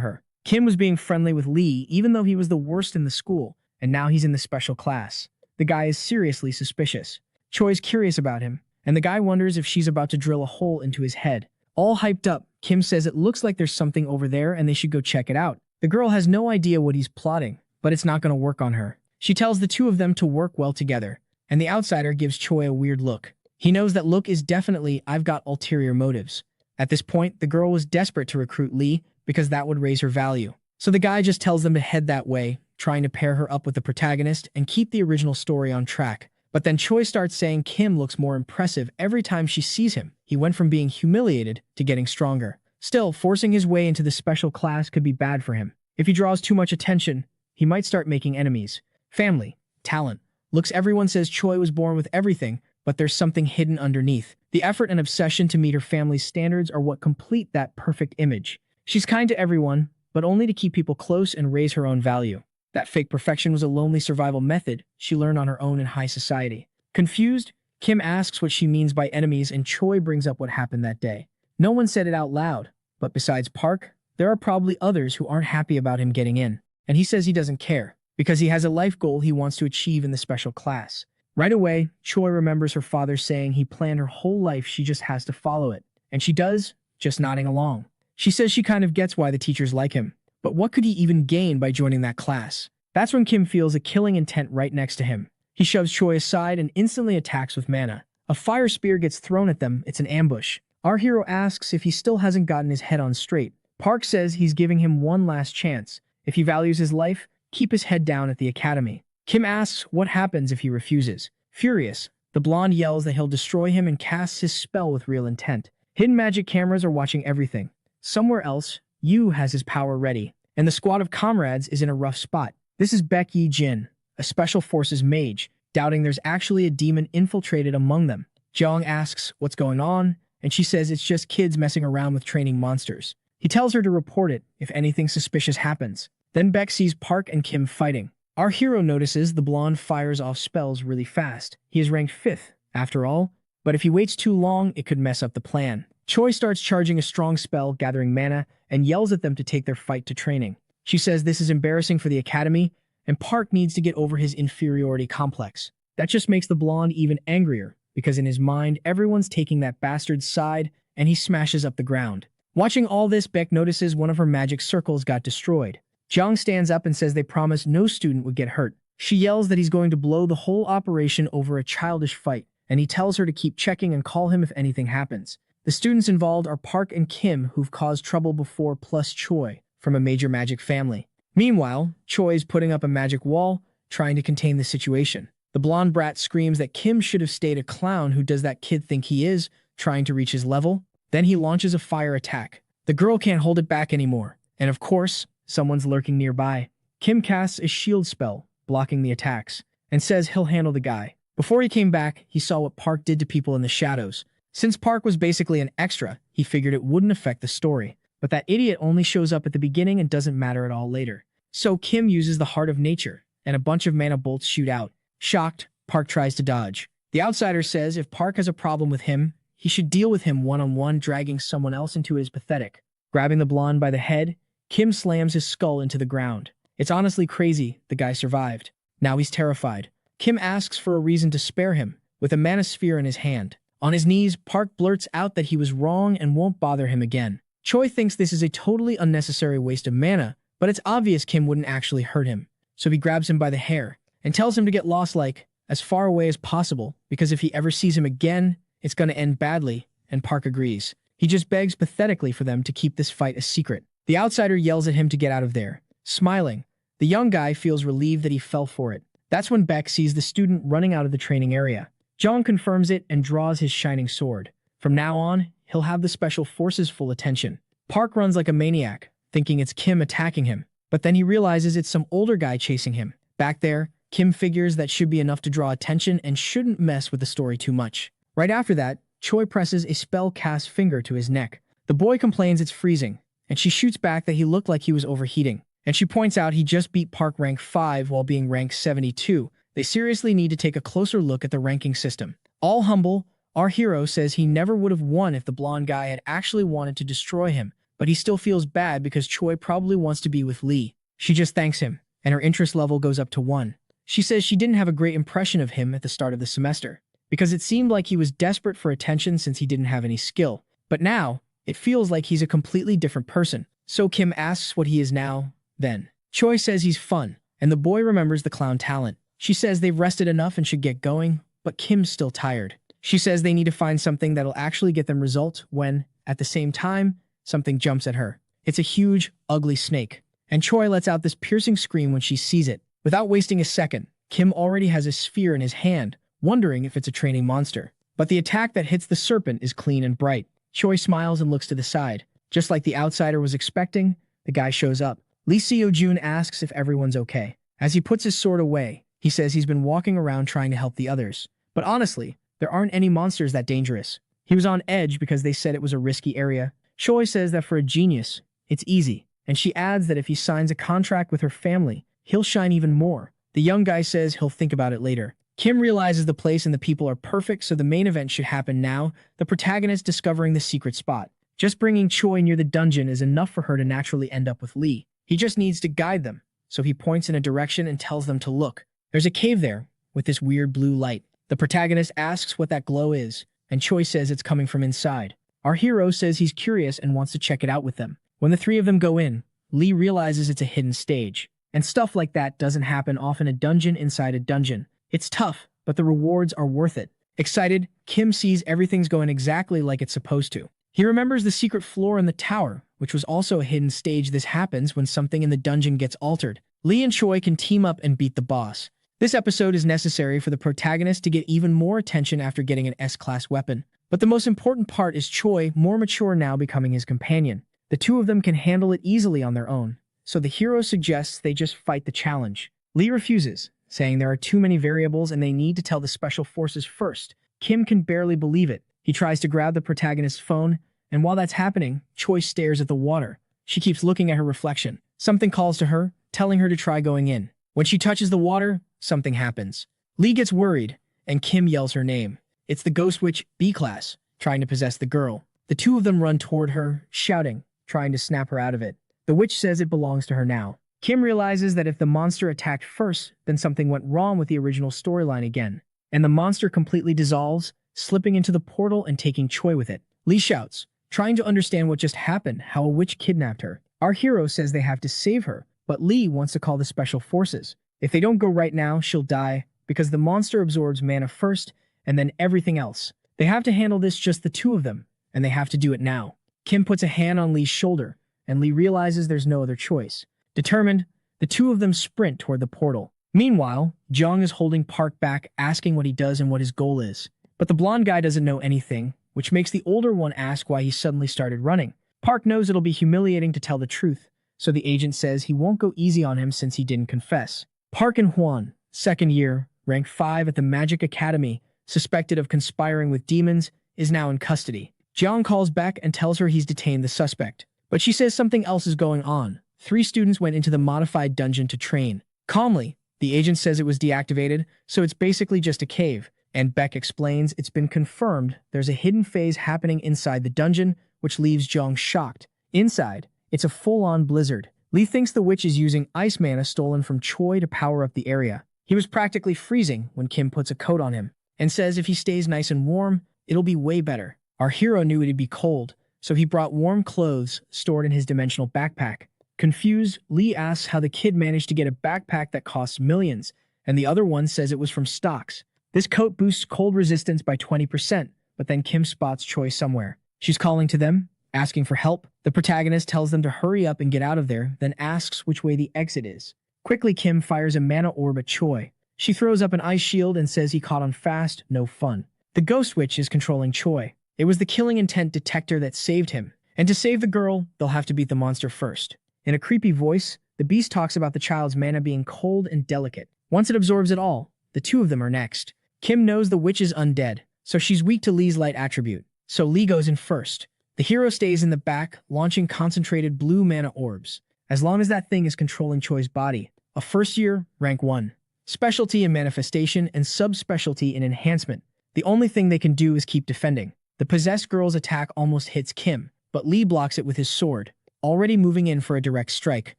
S1: her. Kim was being friendly with Lee even though he was the worst in the school, and now he's in the special class. The guy is seriously suspicious. Choi's curious about him, and the guy wonders if she's about to drill a hole into his head. All hyped up, Kim says it looks like there's something over there and they should go check it out. The girl has no idea what he's plotting, but it's not going to work on her. She tells the two of them to work well together, and the outsider gives Choi a weird look. He knows that look is definitely "I've got ulterior motives." At this point, the girl was desperate to recruit Lee because that would raise her value. So the guy just tells them to head that way, trying to pair her up with the protagonist and keep the original story on track. But then Choi starts saying Kim looks more impressive every time she sees him. He went from being humiliated to getting stronger. Still, forcing his way into the special class could be bad for him. If he draws too much attention, he might start making enemies. Family, talent, looks. Everyone says Choi was born with everything, but there's something hidden underneath. The effort and obsession to meet her family's standards are what complete that perfect image. She's kind to everyone, but only to keep people close and raise her own value. That fake perfection was a lonely survival method she learned on her own in high society. Confused, Kim asks what she means by enemies, and Choi brings up what happened that day. No one said it out loud, but besides Park, there are probably others who aren't happy about him getting in. And he says he doesn't care, because he has a life goal he wants to achieve in the special class. Right away, Choi remembers her father saying he planned her whole life, she just has to follow it. And she does, just nodding along. She says she kind of gets why the teachers like him. But what could he even gain by joining that class? That's when Kim feels a killing intent right next to him. He shoves Choi aside and instantly attacks with mana. A fire spear gets thrown at them. It's an ambush. Our hero asks if he still hasn't gotten his head on straight. Park says he's giving him one last chance. If he values his life, keep his head down at the academy. Kim asks what happens if he refuses. Furious, the blonde yells that he'll destroy him and casts his spell with real intent. Hidden magic cameras are watching everything. Somewhere else, Yu has his power ready, and the squad of comrades is in a rough spot. This is Baek Yi-jin, a special forces mage, doubting there's actually a demon infiltrated among them. Jeong asks what's going on, and she says it's just kids messing around with training monsters. He tells her to report it if anything suspicious happens. Then Baek sees Park and Kim fighting. Our hero notices the blonde fires off spells really fast. He is ranked 5th, after all, but if he waits too long, it could mess up the plan. Choi starts charging a strong spell, gathering mana, and yells at them to take their fight to training. She says this is embarrassing for the academy, and Park needs to get over his inferiority complex. That just makes the blonde even angrier, because in his mind, everyone's taking that bastard's side, and he smashes up the ground. Watching all this, Baek notices one of her magic circles got destroyed. Jeong stands up and says they promised no student would get hurt. She yells that he's going to blow the whole operation over a childish fight, and he tells her to keep checking and call him if anything happens. The students involved are Park and Kim, who've caused trouble before, plus Choi, from a major magic family. Meanwhile, Choi is putting up a magic wall, trying to contain the situation. The blonde brat screams that Kim should have stayed a clown. Who does that kid think he is, trying to reach his level? Then he launches a fire attack. The girl can't hold it back anymore, and of course, someone's lurking nearby. Kim casts a shield spell, blocking the attacks, and says he'll handle the guy. Before he came back, he saw what Park did to people in the shadows. Since Park was basically an extra, he figured it wouldn't affect the story. But that idiot only shows up at the beginning and doesn't matter at all later. So Kim uses the Heart of Nature, and a bunch of mana bolts shoot out. Shocked, Park tries to dodge. The outsider says if Park has a problem with him, he should deal with him one-on-one. Dragging someone else into it is pathetic. Grabbing the blonde by the head, Kim slams his skull into the ground. It's honestly crazy the guy survived. Now he's terrified. Kim asks for a reason to spare him, with a mana sphere in his hand. On his knees, Park blurts out that he was wrong and won't bother him again. Choi thinks this is a totally unnecessary waste of mana, but it's obvious Kim wouldn't actually hurt him. So he grabs him by the hair and tells him to get lost, like, as far away as possible, because if he ever sees him again, it's going to end badly, and Park agrees. He just begs pathetically for them to keep this fight a secret. The outsider yells at him to get out of there. Smiling, the young guy feels relieved that he fell for it. That's when Baek sees the student running out of the training area. Jeong confirms it and draws his shining sword. From now on, he'll have the special forces' full attention. Park runs like a maniac, thinking it's Kim attacking him, but then he realizes it's some older guy chasing him. Back there, Kim figures that should be enough to draw attention and shouldn't mess with the story too much. Right after that, Choi presses a spell-cast finger to his neck. The boy complains it's freezing, and she shoots back that he looked like he was overheating. And she points out he just beat Park rank 5 while being ranked 72. They seriously need to take a closer look at the ranking system. All humble, our hero says he never would have won if the blonde guy had actually wanted to destroy him, but he still feels bad because Choi probably wants to be with Lee. She just thanks him, and her interest level goes up to 1. She says she didn't have a great impression of him at the start of the semester, because it seemed like he was desperate for attention since he didn't have any skill. But now, it feels like he's a completely different person. So Kim asks what he is now, then. Choi says he's fun, and the boy remembers the clown talent. She says they've rested enough and should get going, but Kim's still tired. She says they need to find something that'll actually get them results when, at the same time, something jumps at her. It's a huge, ugly snake, and Choi lets out this piercing scream when she sees it. Without wasting a second, Kim already has a sphere in his hand, wondering if it's a training monster. But the attack that hits the serpent is clean and bright. Choi smiles and looks to the side. Just like the outsider was expecting, the guy shows up. Lee Seo-jun asks if everyone's okay. As he puts his sword away, he says he's been walking around trying to help the others. But honestly, there aren't any monsters that dangerous. He was on edge because they said it was a risky area. Choi says that for a genius, it's easy. And she adds that if he signs a contract with her family, he'll shine even more. The young guy says he'll think about it later. Kim realizes the place and the people are perfect, so the main event should happen now, the protagonist discovering the secret spot. Just bringing Choi near the dungeon is enough for her to naturally end up with Lee. He just needs to guide them, so he points in a direction and tells them to look. There's a cave there, with this weird blue light. The protagonist asks what that glow is, and Choi says it's coming from inside. Our hero says he's curious and wants to check it out with them. When the three of them go in, Lee realizes it's a hidden stage. And stuff like that doesn't happen often, a dungeon inside a dungeon. It's tough, but the rewards are worth it. Excited, Kim sees everything's going exactly like it's supposed to. He remembers the secret floor in the tower, which was also a hidden stage. This happens when something in the dungeon gets altered. Lee and Choi can team up and beat the boss. This episode is necessary for the protagonist to get even more attention after getting an S-class weapon. But the most important part is Choi, more mature now, becoming his companion. The two of them can handle it easily on their own, so the hero suggests they just fight the challenge. Lee refuses, saying there are too many variables and they need to tell the special forces first. Kim can barely believe it. He tries to grab the protagonist's phone, and while that's happening, Choi stares at the water. She keeps looking at her reflection. Something calls to her, telling her to try going in. When she touches the water, something happens. Lee gets worried, and Kim yells her name. It's the ghost witch, B-class, trying to possess the girl. The two of them run toward her, shouting, trying to snap her out of it. The witch says it belongs to her now. Kim realizes that if the monster attacked first, then something went wrong with the original storyline again. And the monster completely dissolves, slipping into the portal and taking Choi with it. Lee shouts, trying to understand what just happened, how a witch kidnapped her. Our hero says they have to save her, but Lee wants to call the special forces. If they don't go right now, she'll die, because the monster absorbs mana first, and then everything else. They have to handle this, just the two of them, and they have to do it now. Kim puts a hand on Lee's shoulder, and Lee realizes there's no other choice. Determined, the two of them sprint toward the portal. Meanwhile, Jung is holding Park back, asking what he does and what his goal is. But the blonde guy doesn't know anything, which makes the older one ask why he suddenly started running. Park knows it'll be humiliating to tell the truth, so the agent says he won't go easy on him since he didn't confess. Park and Hwan, second year, rank 5 at the Magic Academy, suspected of conspiring with demons, is now in custody. Jung calls back and tells her he's detained the suspect. But she says something else is going on. 3 students went into the modified dungeon to train. Calmly, the agent says it was deactivated, so it's basically just a cave. And Beck explains it's been confirmed there's a hidden phase happening inside the dungeon, which leaves Jung shocked. Inside, it's a full-on blizzard. Lee thinks the witch is using ice mana stolen from Choi to power up the area. He was practically freezing when Kim puts a coat on him, and says if he stays nice and warm, it'll be way better. Our hero knew it'd be cold, so he brought warm clothes stored in his dimensional backpack. Confused, Lee asks how the kid managed to get a backpack that costs millions, and the other one says it was from stocks. This coat boosts cold resistance by 20%, but then Kim spots Choi somewhere. She's calling to them, asking for help. The protagonist tells them to hurry up and get out of there, then asks which way the exit is. Quickly, Kim fires a mana orb at Choi. She throws up an ice shield and says he caught on fast, no fun. The ghost witch is controlling Choi. It was the killing intent detector that saved him. And to save the girl, they'll have to beat the monster first. In a creepy voice, the beast talks about the child's mana being cold and delicate. Once it absorbs it all, the two of them are next. Kim knows the witch is undead, so she's weak to Lee's light attribute. So Lee goes in first. The hero stays in the back, launching concentrated blue mana orbs. As long as that thing is controlling Choi's body. A first year, rank 1. Specialty in manifestation and subspecialty in enhancement. The only thing they can do is keep defending. The possessed girl's attack almost hits Kim, but Lee blocks it with his sword, already moving in for a direct strike.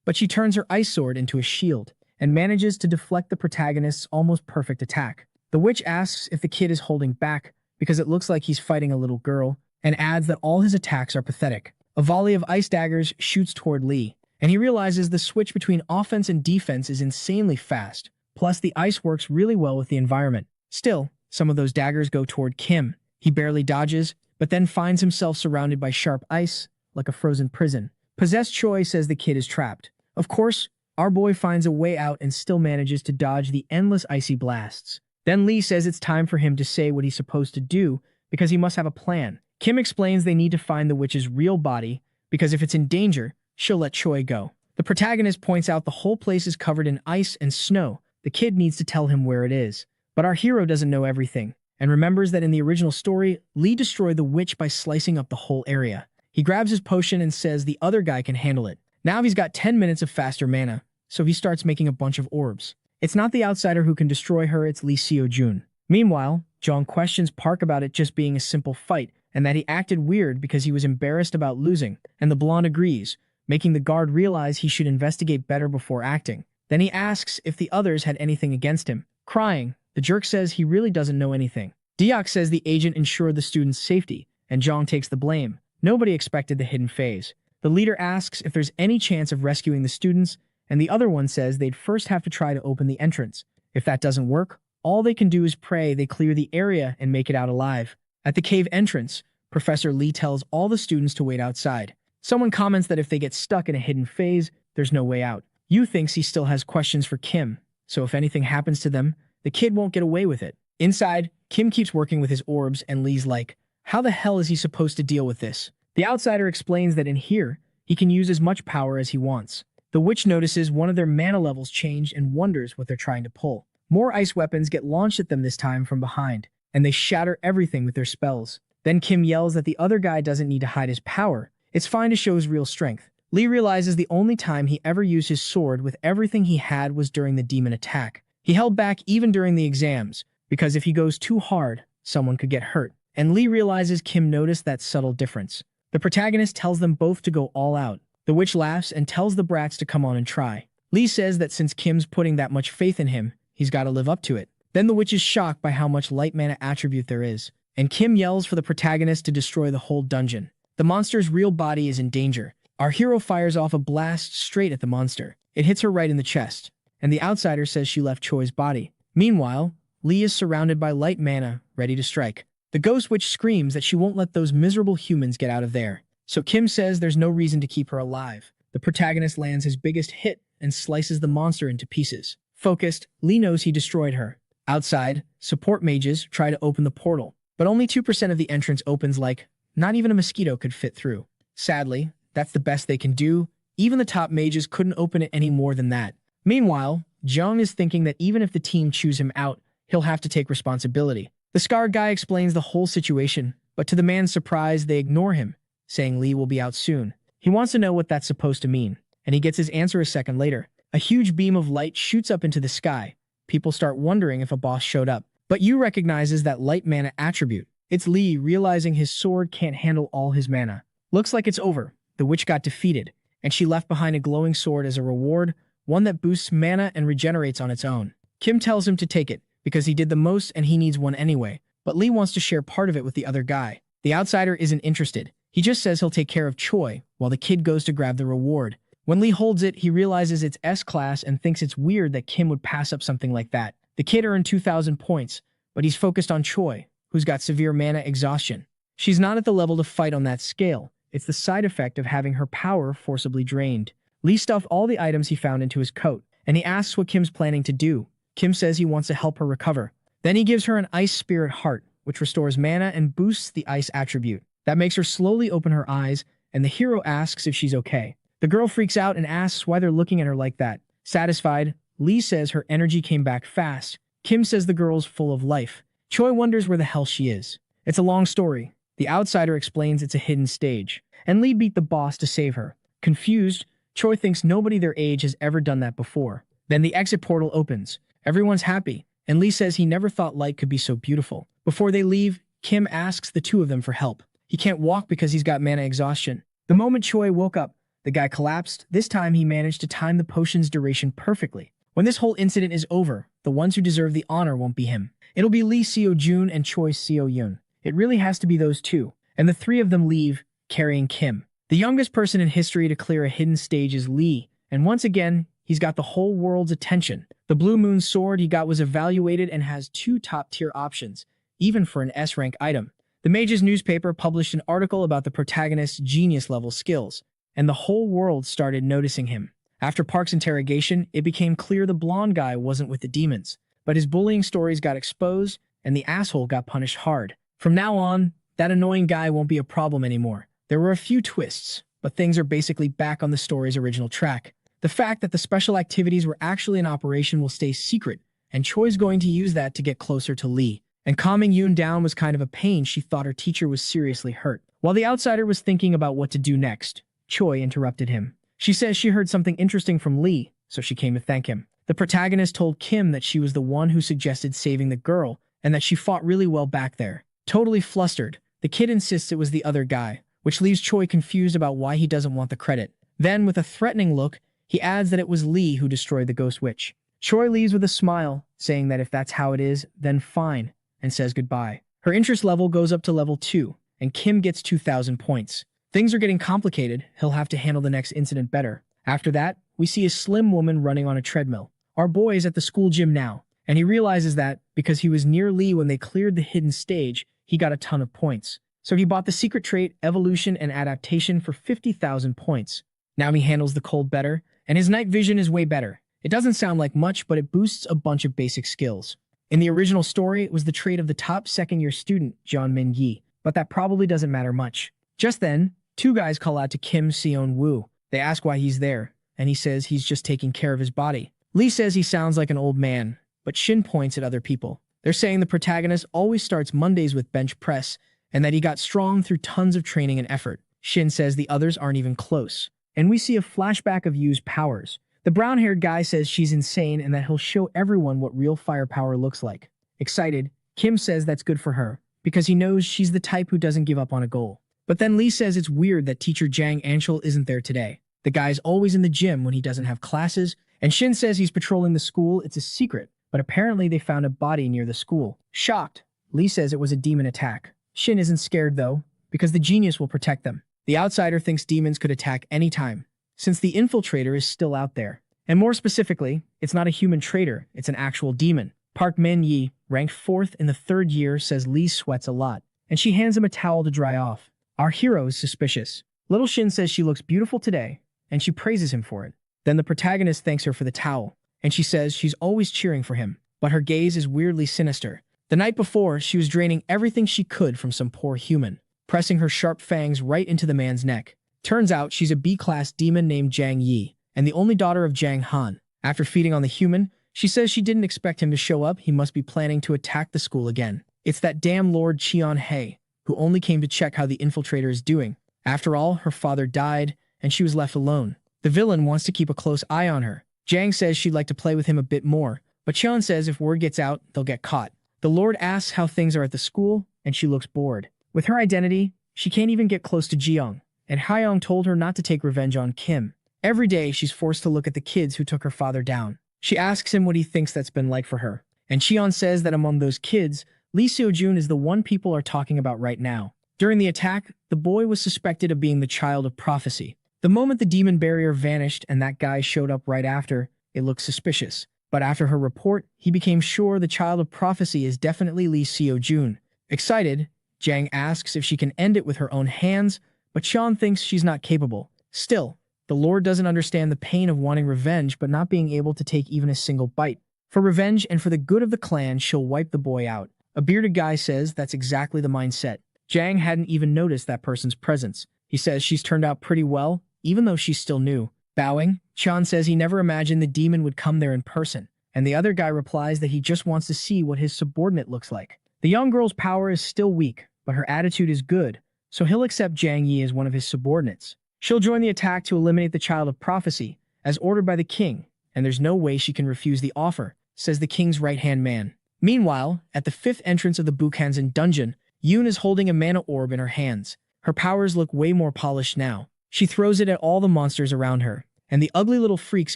S1: But she turns her ice sword into a shield, and manages to deflect the protagonist's almost perfect attack. The witch asks if the kid is holding back, because it looks like he's fighting a little girl, and adds that all his attacks are pathetic. A volley of ice daggers shoots toward Lee, and he realizes the switch between offense and defense is insanely fast. Plus, the ice works really well with the environment. Still, some of those daggers go toward Kim. He barely dodges, but then finds himself surrounded by sharp ice, like a frozen prison. Possessed Choi says the kid is trapped. Of course, our boy finds a way out and still manages to dodge the endless icy blasts. Then Lee says it's time for him to say what he's supposed to do, because he must have a plan. Kim explains they need to find the witch's real body, because if it's in danger, she'll let Choi go. The protagonist points out the whole place is covered in ice and snow. The kid needs to tell him where it is. But our hero doesn't know everything, and remembers that in the original story, Lee destroyed the witch by slicing up the whole area. He grabs his potion and says the other guy can handle it. Now he's got 10 minutes of faster mana, so he starts making a bunch of orbs. It's not the outsider who can destroy her, it's Lee Seo-jun. Meanwhile, Jong questions Park about it just being a simple fight, and that he acted weird because he was embarrassed about losing, and the blonde agrees, making the guard realize he should investigate better before acting. Then he asks if the others had anything against him. Crying, the jerk says he really doesn't know anything. Deok says the agent ensured the student's safety, and Jong takes the blame. Nobody expected the hidden phase. The leader asks if there's any chance of rescuing the students, and the other one says they'd first have to try to open the entrance. If that doesn't work, all they can do is pray they clear the area and make it out alive. At the cave entrance, Professor Lee tells all the students to wait outside. Someone comments that if they get stuck in a hidden phase, there's no way out. Yu thinks he still has questions for Kim, so if anything happens to them, the kid won't get away with it. Inside, Kim keeps working with his orbs, and Lee's like, how the hell is he supposed to deal with this? The outsider explains that in here, he can use as much power as he wants. The witch notices one of their mana levels changed and wonders what they're trying to pull. More ice weapons get launched at them this time from behind, and they shatter everything with their spells. Then Kim yells that the other guy doesn't need to hide his power. It's fine to show his real strength. Lee realizes the only time he ever used his sword with everything he had was during the demon attack. He held back even during the exams, because if he goes too hard, someone could get hurt. And Lee realizes Kim noticed that subtle difference. The protagonist tells them both to go all out. The witch laughs and tells the brats to come on and try. Lee says that since Kim's putting that much faith in him, he's got to live up to it. Then the witch is shocked by how much light mana attribute there is, and Kim yells for the protagonist to destroy the whole dungeon. The monster's real body is in danger. Our hero fires off a blast straight at the monster. It hits her right in the chest, and the outsider says she left Choi's body. Meanwhile, Lee is surrounded by light mana, ready to strike. The ghost witch screams that she won't let those miserable humans get out of there. So Kim says there's no reason to keep her alive. The protagonist lands his biggest hit and slices the monster into pieces. Focused, Lee knows he destroyed her. Outside, support mages try to open the portal, but only 2% of the entrance opens, like not even a mosquito could fit through. Sadly, that's the best they can do. Even the top mages couldn't open it any more than that. Meanwhile, Jung is thinking that even if the team chews him out, he'll have to take responsibility. The scarred guy explains the whole situation, but to the man's surprise, they ignore him, saying Lee will be out soon. He wants to know what that's supposed to mean, and he gets his answer a second later. A huge beam of light shoots up into the sky. People start wondering if a boss showed up, but Yu recognizes that light mana attribute. It's Lee realizing his sword can't handle all his mana. Looks like it's over. The witch got defeated, and she left behind a glowing sword as a reward, one that boosts mana and regenerates on its own. Kim tells him to take it, because he did the most and he needs one anyway, but Lee wants to share part of it with the other guy. The outsider isn't interested. He just says he'll take care of Choi, while the kid goes to grab the reward. When Lee holds it, he realizes it's S-class and thinks it's weird that Kim would pass up something like that. The kid earned 2,000 points, but he's focused on Choi, who's got severe mana exhaustion. She's not at the level to fight on that scale. It's the side effect of having her power forcibly drained. Lee stuffed all the items he found into his coat, and he asks what Kim's planning to do. Kim says he wants to help her recover. Then he gives her an ice spirit heart, which restores mana and boosts the ice attribute. That makes her slowly open her eyes, and the hero asks if she's okay. The girl freaks out and asks why they're looking at her like that. Satisfied, Lee says her energy came back fast. Kim says the girl's full of life. Choi wonders where the hell she is. It's a long story. The outsider explains it's a hidden stage, and Lee beat the boss to save her. Confused, Choi thinks nobody their age has ever done that before. Then the exit portal opens. Everyone's happy, and Lee says he never thought light could be so beautiful. Before they leave, Kim asks the two of them for help. He can't walk because he's got mana exhaustion. The moment Choi woke up, the guy collapsed. This time he managed to time the potion's duration perfectly. When this whole incident is over, the ones who deserve the honor won't be him. It'll be Lee Seo-jun and Choi Seo-yoon. It really has to be those two, and the three of them leave, carrying Kim. The youngest person in history to clear a hidden stage is Lee, and once again, he's got the whole world's attention. The Blue Moon sword he got was evaluated and has 2 top-tier options, even for an S-rank item. The Mage's newspaper published an article about the protagonist's genius-level skills, and the whole world started noticing him. After Park's interrogation, it became clear the blonde guy wasn't with the demons, but his bullying stories got exposed, and the asshole got punished hard. From now on, that annoying guy won't be a problem anymore. There were a few twists, but things are basically back on the story's original track. The fact that the special activities were actually in operation will stay secret, and Choi's going to use that to get closer to Lee. And calming Yoon down was kind of a pain. She thought her teacher was seriously hurt. While the outsider was thinking about what to do next, Choi interrupted him. She says she heard something interesting from Lee, so she came to thank him. The protagonist told Kim that she was the one who suggested saving the girl, and that she fought really well back there. Totally flustered, the kid insists it was the other guy, which leaves Choi confused about why he doesn't want the credit. Then, with a threatening look, he adds that it was Lee who destroyed the Ghost Witch. Choi leaves with a smile, saying that if that's how it is, then fine, and says goodbye. Her interest level goes up to level 2, and Kim gets 2,000 points. Things are getting complicated. He'll have to handle the next incident better. After that, we see a slim woman running on a treadmill. Our boy is at the school gym now, and he realizes that, because he was near Lee when they cleared the hidden stage, he got a ton of points. So he bought the secret trait, Evolution and Adaptation, for 50,000 points. Now he handles the cold better, and his night vision is way better. It doesn't sound like much, but it boosts a bunch of basic skills. In the original story, it was the trait of the top second-year student, Jeon Min-yi, but that probably doesn't matter much. Just then, 2 guys call out to Kim Seon-woo. They ask why he's there, and he says he's just taking care of his body. Lee says he sounds like an old man, but Shin points at other people. They're saying the protagonist always starts Mondays with bench press, and that he got strong through tons of training and effort. Shin says the others aren't even close. And we see a flashback of Yu's powers. The brown-haired guy says she's insane and that he'll show everyone what real firepower looks like. Excited, Kim says that's good for her, because he knows she's the type who doesn't give up on a goal. But then Lee says it's weird that teacher Jang Anchul isn't there today. The guy's always in the gym when he doesn't have classes, and Shin says he's patrolling the school. It's a secret, but apparently they found a body near the school. Shocked, Lee says it was a demon attack. Shin isn't scared though, because the genius will protect them. The outsider thinks demons could attack any time, since the infiltrator is still out there. And more specifically, it's not a human traitor, it's an actual demon. Park Min-yi, ranked 4th in the 3rd year, says Lee sweats a lot, and she hands him a towel to dry off. Our hero is suspicious. Little Shin says she looks beautiful today, and she praises him for it. Then the protagonist thanks her for the towel, and she says she's always cheering for him, but her gaze is weirdly sinister. The night before, she was draining everything she could from some poor human, pressing her sharp fangs right into the man's neck. Turns out she's a B-class demon named Jang Yi, and the only daughter of Jang Han. After feeding on the human, she says she didn't expect him to show up. He must be planning to attack the school again. It's that damn Lord Cheon-hae, who only came to check how the infiltrator is doing. After all, her father died, and she was left alone. The villain wants to keep a close eye on her. Jang says she'd like to play with him a bit more, but Cheon says if word gets out, they'll get caught. The Lord asks how things are at the school, and she looks bored. With her identity, she can't even get close to Jeong, and Hyung told her not to take revenge on Kim. Every day, she's forced to look at the kids who took her father down. She asks him what he thinks that's been like for her, and Cheon says that among those kids, Lee Seo-jun is the one people are talking about right now. During the attack, the boy was suspected of being the child of prophecy. The moment the demon barrier vanished and that guy showed up right after, it looked suspicious. But after her report, he became sure the child of prophecy is definitely Lee Seo-jun. Excited, Jang asks if she can end it with her own hands, but Cheon thinks she's not capable. Still, the Lord doesn't understand the pain of wanting revenge but not being able to take even a single bite. For revenge and for the good of the clan, she'll wipe the boy out. A bearded guy says that's exactly the mindset. Jang hadn't even noticed that person's presence. He says she's turned out pretty well, even though she's still new. Bowing, Cheon says he never imagined the demon would come there in person, and the other guy replies that he just wants to see what his subordinate looks like. The young girl's power is still weak, but her attitude is good, so he'll accept Jiang Yi as one of his subordinates. She'll join the attack to eliminate the child of prophecy, as ordered by the king, and there's no way she can refuse the offer, says the king's right-hand man. Meanwhile, at the fifth entrance of the Bukhansen dungeon, Yoon is holding a mana orb in her hands. Her powers look way more polished now. She throws it at all the monsters around her, and the ugly little freaks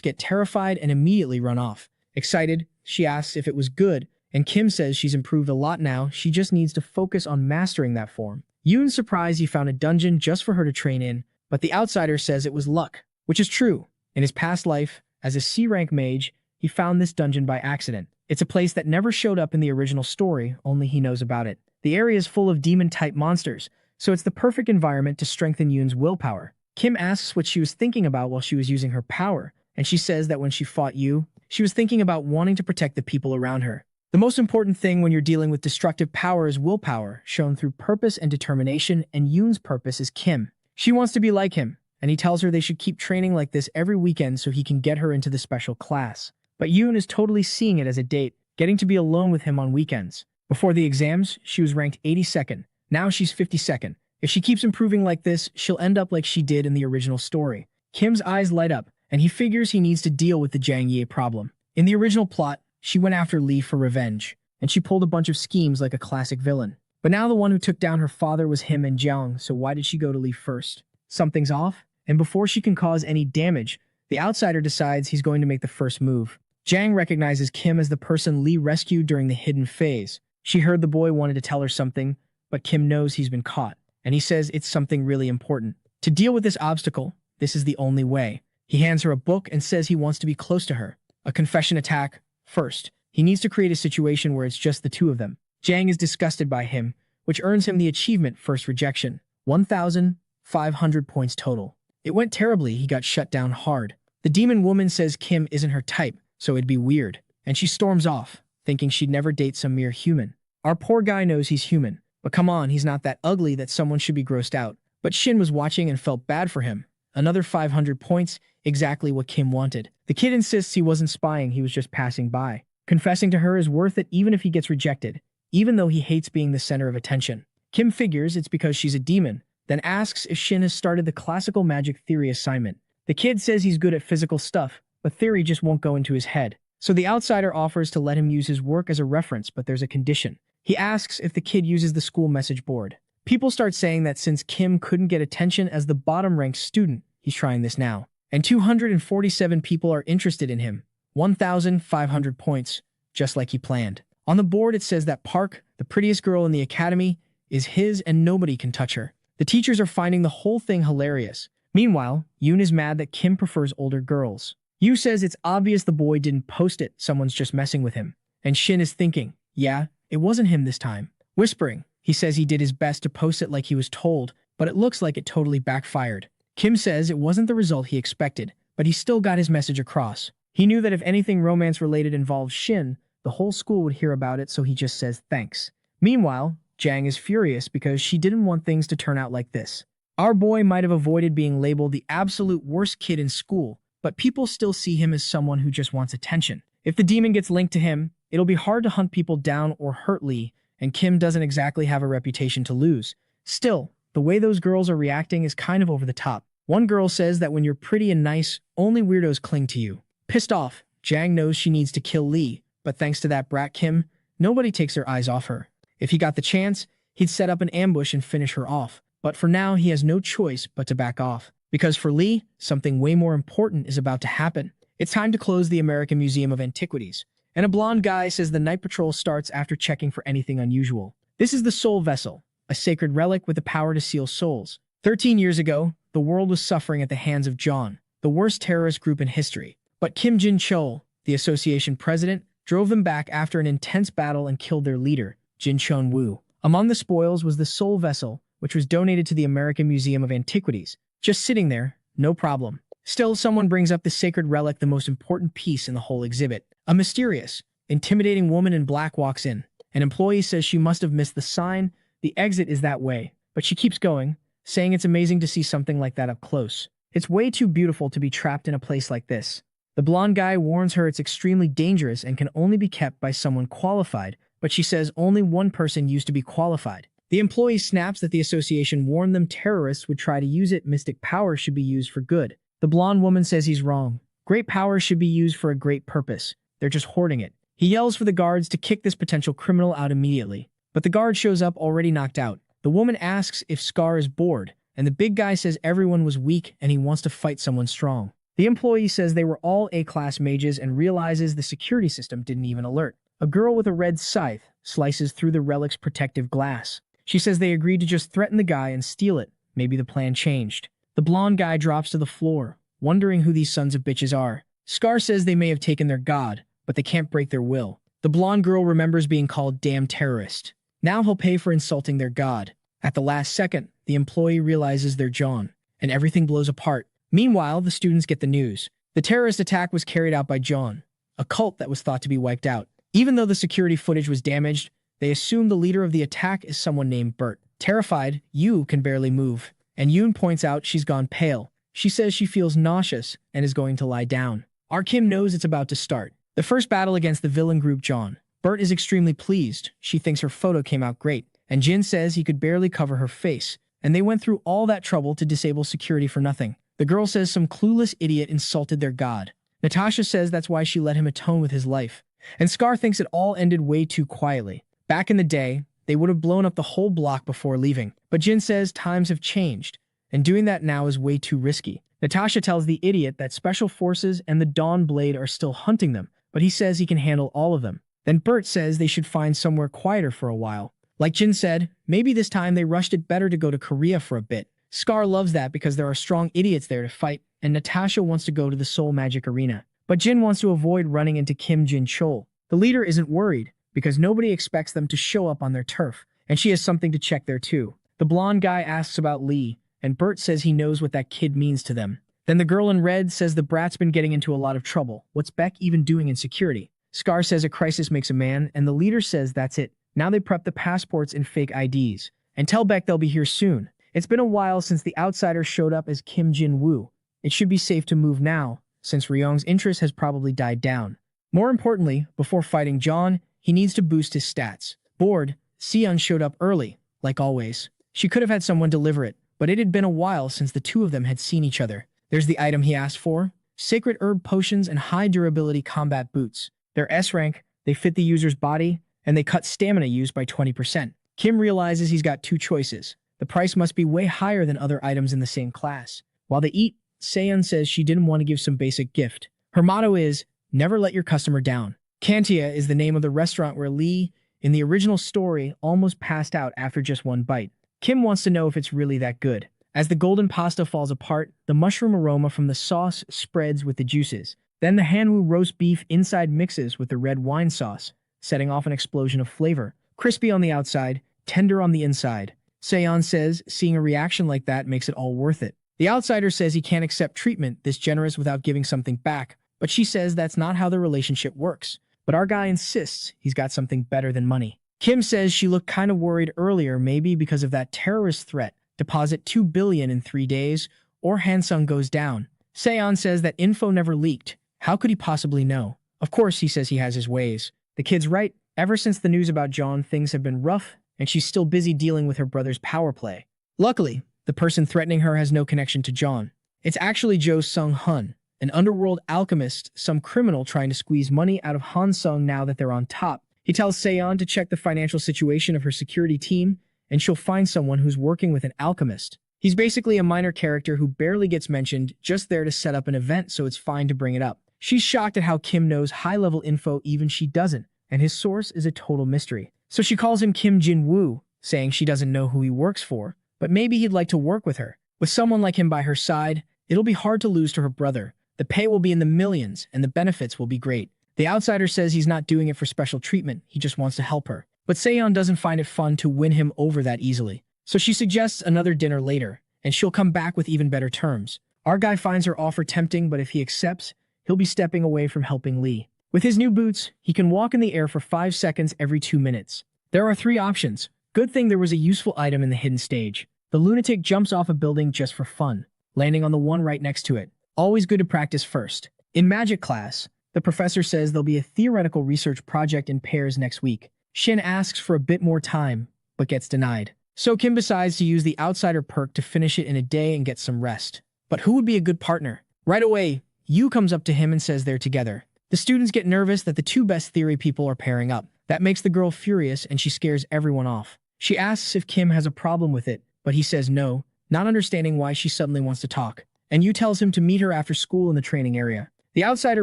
S1: get terrified and immediately run off. Excited, she asks if it was good, and Kim says she's improved a lot now, she just needs to focus on mastering that form. Yoon's surprised he found a dungeon just for her to train in, but the outsider says it was luck, which is true. In his past life, as a C-rank mage, he found this dungeon by accident. It's a place that never showed up in the original story, only he knows about it. The area is full of demon-type monsters, so it's the perfect environment to strengthen Yoon's willpower. Kim asks what she was thinking about while she was using her power, and she says that when she fought Yu, she was thinking about wanting to protect the people around her. The most important thing when you're dealing with destructive power is willpower, shown through purpose and determination, and Yoon's purpose is Kim. She wants to be like him, and he tells her they should keep training like this every weekend so he can get her into the special class. But Yoon is totally seeing it as a date, getting to be alone with him on weekends. Before the exams, she was ranked 82nd. Now she's 52nd. If she keeps improving like this, she'll end up like she did in the original story. Kim's eyes light up, and he figures he needs to deal with the Jiang Yi problem. In the original plot, she went after Lee for revenge, and she pulled a bunch of schemes like a classic villain. But now the one who took down her father was him and Jiang, so why did she go to Lee first? Something's off, and before she can cause any damage, the outsider decides he's going to make the first move. Jiang recognizes Kim as the person Lee rescued during the hidden phase. She heard the boy wanted to tell her something, but Kim knows he's been caught, and he says it's something really important. To deal with this obstacle, this is the only way. He hands her a book and says he wants to be close to her. A confession attack. First, he needs to create a situation where it's just the two of them. Jiang is disgusted by him, which earns him the achievement First Rejection. 1,500 points total. It went terribly, he got shut down hard. The demon woman says Kim isn't her type, so it'd be weird, and she storms off, thinking she'd never date some mere human. Our poor guy knows he's human, but come on, he's not that ugly that someone should be grossed out. But Shin was watching and felt bad for him. Another 500 points, exactly what Kim wanted. The kid insists he wasn't spying, he was just passing by. Confessing to her is worth it even if he gets rejected, even though he hates being the center of attention. Kim figures it's because she's a demon, then asks if Shin has started the classical magic theory assignment. The kid says he's good at physical stuff, but theory just won't go into his head. So the outsider offers to let him use his work as a reference, but there's a condition. He asks if the kid uses the school message board. People start saying that since Kim couldn't get attention as the bottom-ranked student, he's trying this now. And 247 people are interested in him. 1,500 points, just like he planned. On the board it says that Park, the prettiest girl in the academy, is his and nobody can touch her. The teachers are finding the whole thing hilarious. Meanwhile, Yoon is mad that Kim prefers older girls. Yu says it's obvious the boy didn't post it, someone's just messing with him. And Shin is thinking, yeah, it wasn't him this time. Whispering, he says he did his best to post it like he was told, but it looks like it totally backfired. Kim says it wasn't the result he expected, but he still got his message across. He knew that if anything romance-related involved Shin, the whole school would hear about it, so he just says thanks. Meanwhile, Jiang is furious because she didn't want things to turn out like this. Our boy might have avoided being labeled the absolute worst kid in school, but people still see him as someone who just wants attention. If the demon gets linked to him, it'll be hard to hunt people down or hurt Lee, and Kim doesn't exactly have a reputation to lose. Still, the way those girls are reacting is kind of over the top. One girl says that when you're pretty and nice, only weirdos cling to you. Pissed off, Jiang knows she needs to kill Lee, but thanks to that brat Kim, nobody takes their eyes off her. If he got the chance, he'd set up an ambush and finish her off. But for now, he has no choice but to back off. Because for Lee, something way more important is about to happen. It's time to close the American Museum of Antiquities. And a blonde guy says the night patrol starts after checking for anything unusual. This is the Soul Vessel, a sacred relic with the power to seal souls. 13 years ago, the world was suffering at the hands of John, the worst terrorist group in history. But Kim Jin-chol, the association president, drove them back after an intense battle and killed their leader, Jin Chon-woo. Among the spoils was the Soul Vessel, which was donated to the American Museum of Antiquities. Just sitting there, no problem. Still, someone brings up the sacred relic, the most important piece in the whole exhibit. A mysterious, intimidating woman in black walks in. An employee says she must have missed the sign. The exit is that way. But she keeps going, saying it's amazing to see something like that up close. It's way too beautiful to be trapped in a place like this. The blonde guy warns her it's extremely dangerous and can only be kept by someone qualified, but she says only one person used to be qualified. The employee snaps that the association warned them terrorists would try to use it. Mystic power should be used for good. The blonde woman says he's wrong. Great power should be used for a great purpose. They're just hoarding it. He yells for the guards to kick this potential criminal out immediately. But the guard shows up already knocked out. The woman asks if Scar is bored, and the big guy says everyone was weak and he wants to fight someone strong. The employee says they were all A-class mages and realizes the security system didn't even alert. A girl with a red scythe slices through the relic's protective glass. She says they agreed to just threaten the guy and steal it. Maybe the plan changed. The blonde guy drops to the floor, wondering who these sons of bitches are. Scar says they may have taken their god, but they can't break their will. The blonde girl remembers being called damn terrorist. Now he'll pay for insulting their god. At the last second, the employee realizes they're John, and everything blows apart. Meanwhile, the students get the news. The terrorist attack was carried out by John, a cult that was thought to be wiped out. Even though the security footage was damaged, they assume the leader of the attack is someone named Bert. Terrified, Yu can barely move, and Yoon points out she's gone pale. She says she feels nauseous and is going to lie down. Our Kim knows it's about to start. The first battle against the villain group John. Bert is extremely pleased. She thinks her photo came out great. And Jin says he could barely cover her face. And they went through all that trouble to disable security for nothing. The girl says some clueless idiot insulted their god. Natasha says that's why she let him atone with his life. And Scar thinks it all ended way too quietly. Back in the day, they would have blown up the whole block before leaving. But Jin says times have changed, and doing that now is way too risky. Natasha tells the idiot that Special Forces and the Dawn Blade are still hunting them, but he says he can handle all of them. Then Bert says they should find somewhere quieter for a while. Like Jin said, maybe this time they rushed it better to go to Korea for a bit. Scar loves that because there are strong idiots there to fight, and Natasha wants to go to the Soul Magic Arena. But Jin wants to avoid running into Kim Jin-chol. The leader isn't worried, because nobody expects them to show up on their turf, and she has something to check there too. The blonde guy asks about Lee, and Bert says he knows what that kid means to them. Then the girl in red says the brat's been getting into a lot of trouble. What's Beck even doing in security? Scar says a crisis makes a man, and the leader says that's it. Now they prep the passports and fake IDs, and tell Beck they'll be here soon. It's been a while since the outsider showed up as Kim Jin-woo. It should be safe to move now, since Ryong's interest has probably died down. More importantly, before fighting John, he needs to boost his stats. Bored, Seon showed up early, like always. She could have had someone deliver it, but it had been a while since the two of them had seen each other. There's the item he asked for: sacred herb potions and high durability combat boots. They're S rank, they fit the user's body, and they cut stamina used by 20%. Kim realizes he's got two choices. The price must be way higher than other items in the same class. While they eat, Seon says she didn't want to give some basic gift. Her motto is, never let your customer down. Kantia is the name of the restaurant where Lee, in the original story, almost passed out after just one bite. Kim wants to know if it's really that good. As the golden pasta falls apart, the mushroom aroma from the sauce spreads with the juices. Then the Hanwoo roast beef inside mixes with the red wine sauce, setting off an explosion of flavor. Crispy on the outside, tender on the inside. Seon says seeing a reaction like that makes it all worth it. The outsider says he can't accept treatment this generous without giving something back, but she says that's not how the relationship works. But our guy insists he's got something better than money. Kim says she looked kind of worried earlier, maybe because of that terrorist threat. Deposit $2 billion in 3 days, or Hansung goes down. Seon says that info never leaked. How could he possibly know? Of course, he says he has his ways. The kid's right. Ever since the news about John, things have been rough, and she's still busy dealing with her brother's power play. Luckily, the person threatening her has no connection to John. It's actually Jo Sung-hun, an underworld alchemist, some criminal trying to squeeze money out of Han Sung now that they're on top. He tells Seon to check the financial situation of her security team, and she'll find someone who's working with an alchemist. He's basically a minor character who barely gets mentioned, just there to set up an event, so it's fine to bring it up. She's shocked at how Kim knows high-level info even she doesn't, and his source is a total mystery. So she calls him Kim Jin-woo, saying she doesn't know who he works for, but maybe he'd like to work with her. With someone like him by her side, it'll be hard to lose to her brother. The pay will be in the millions, and the benefits will be great. The outsider says he's not doing it for special treatment, he just wants to help her. But Seon doesn't find it fun to win him over that easily. So she suggests another dinner later, and she'll come back with even better terms. Our guy finds her offer tempting, but if he accepts, he'll be stepping away from helping Lee. With his new boots, he can walk in the air for 5 seconds every 2 minutes. There are 3 options. Good thing there was a useful item in the hidden stage. The lunatic jumps off a building just for fun, landing on the one right next to it. Always good to practice first. In magic class, the professor says there'll be a theoretical research project in pairs next week. Shin asks for a bit more time, but gets denied. So Kim decides to use the outsider perk to finish it in a day and get some rest. But who would be a good partner? Right away, Yu comes up to him and says they're together. The students get nervous that the two best theory people are pairing up. That makes the girl furious and she scares everyone off. She asks if Kim has a problem with it, but he says no, not understanding why she suddenly wants to talk. And Yu tells him to meet her after school in the training area. The outsider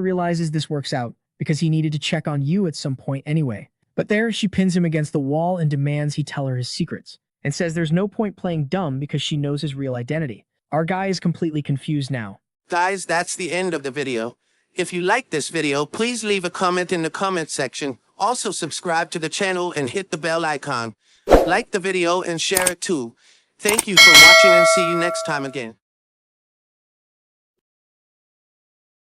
S1: realizes this works out because he needed to check on Yu at some point anyway. But there, she pins him against the wall and demands he tell her his secrets, and says there's no point playing dumb because she knows his real identity. Our guy is completely confused now.
S2: Guys, that's the end of the video. If you like this video, please leave a comment in the comment section. Also subscribe to the channel and hit the bell icon. Like the video and share it too. Thank you for watching and see you next time again.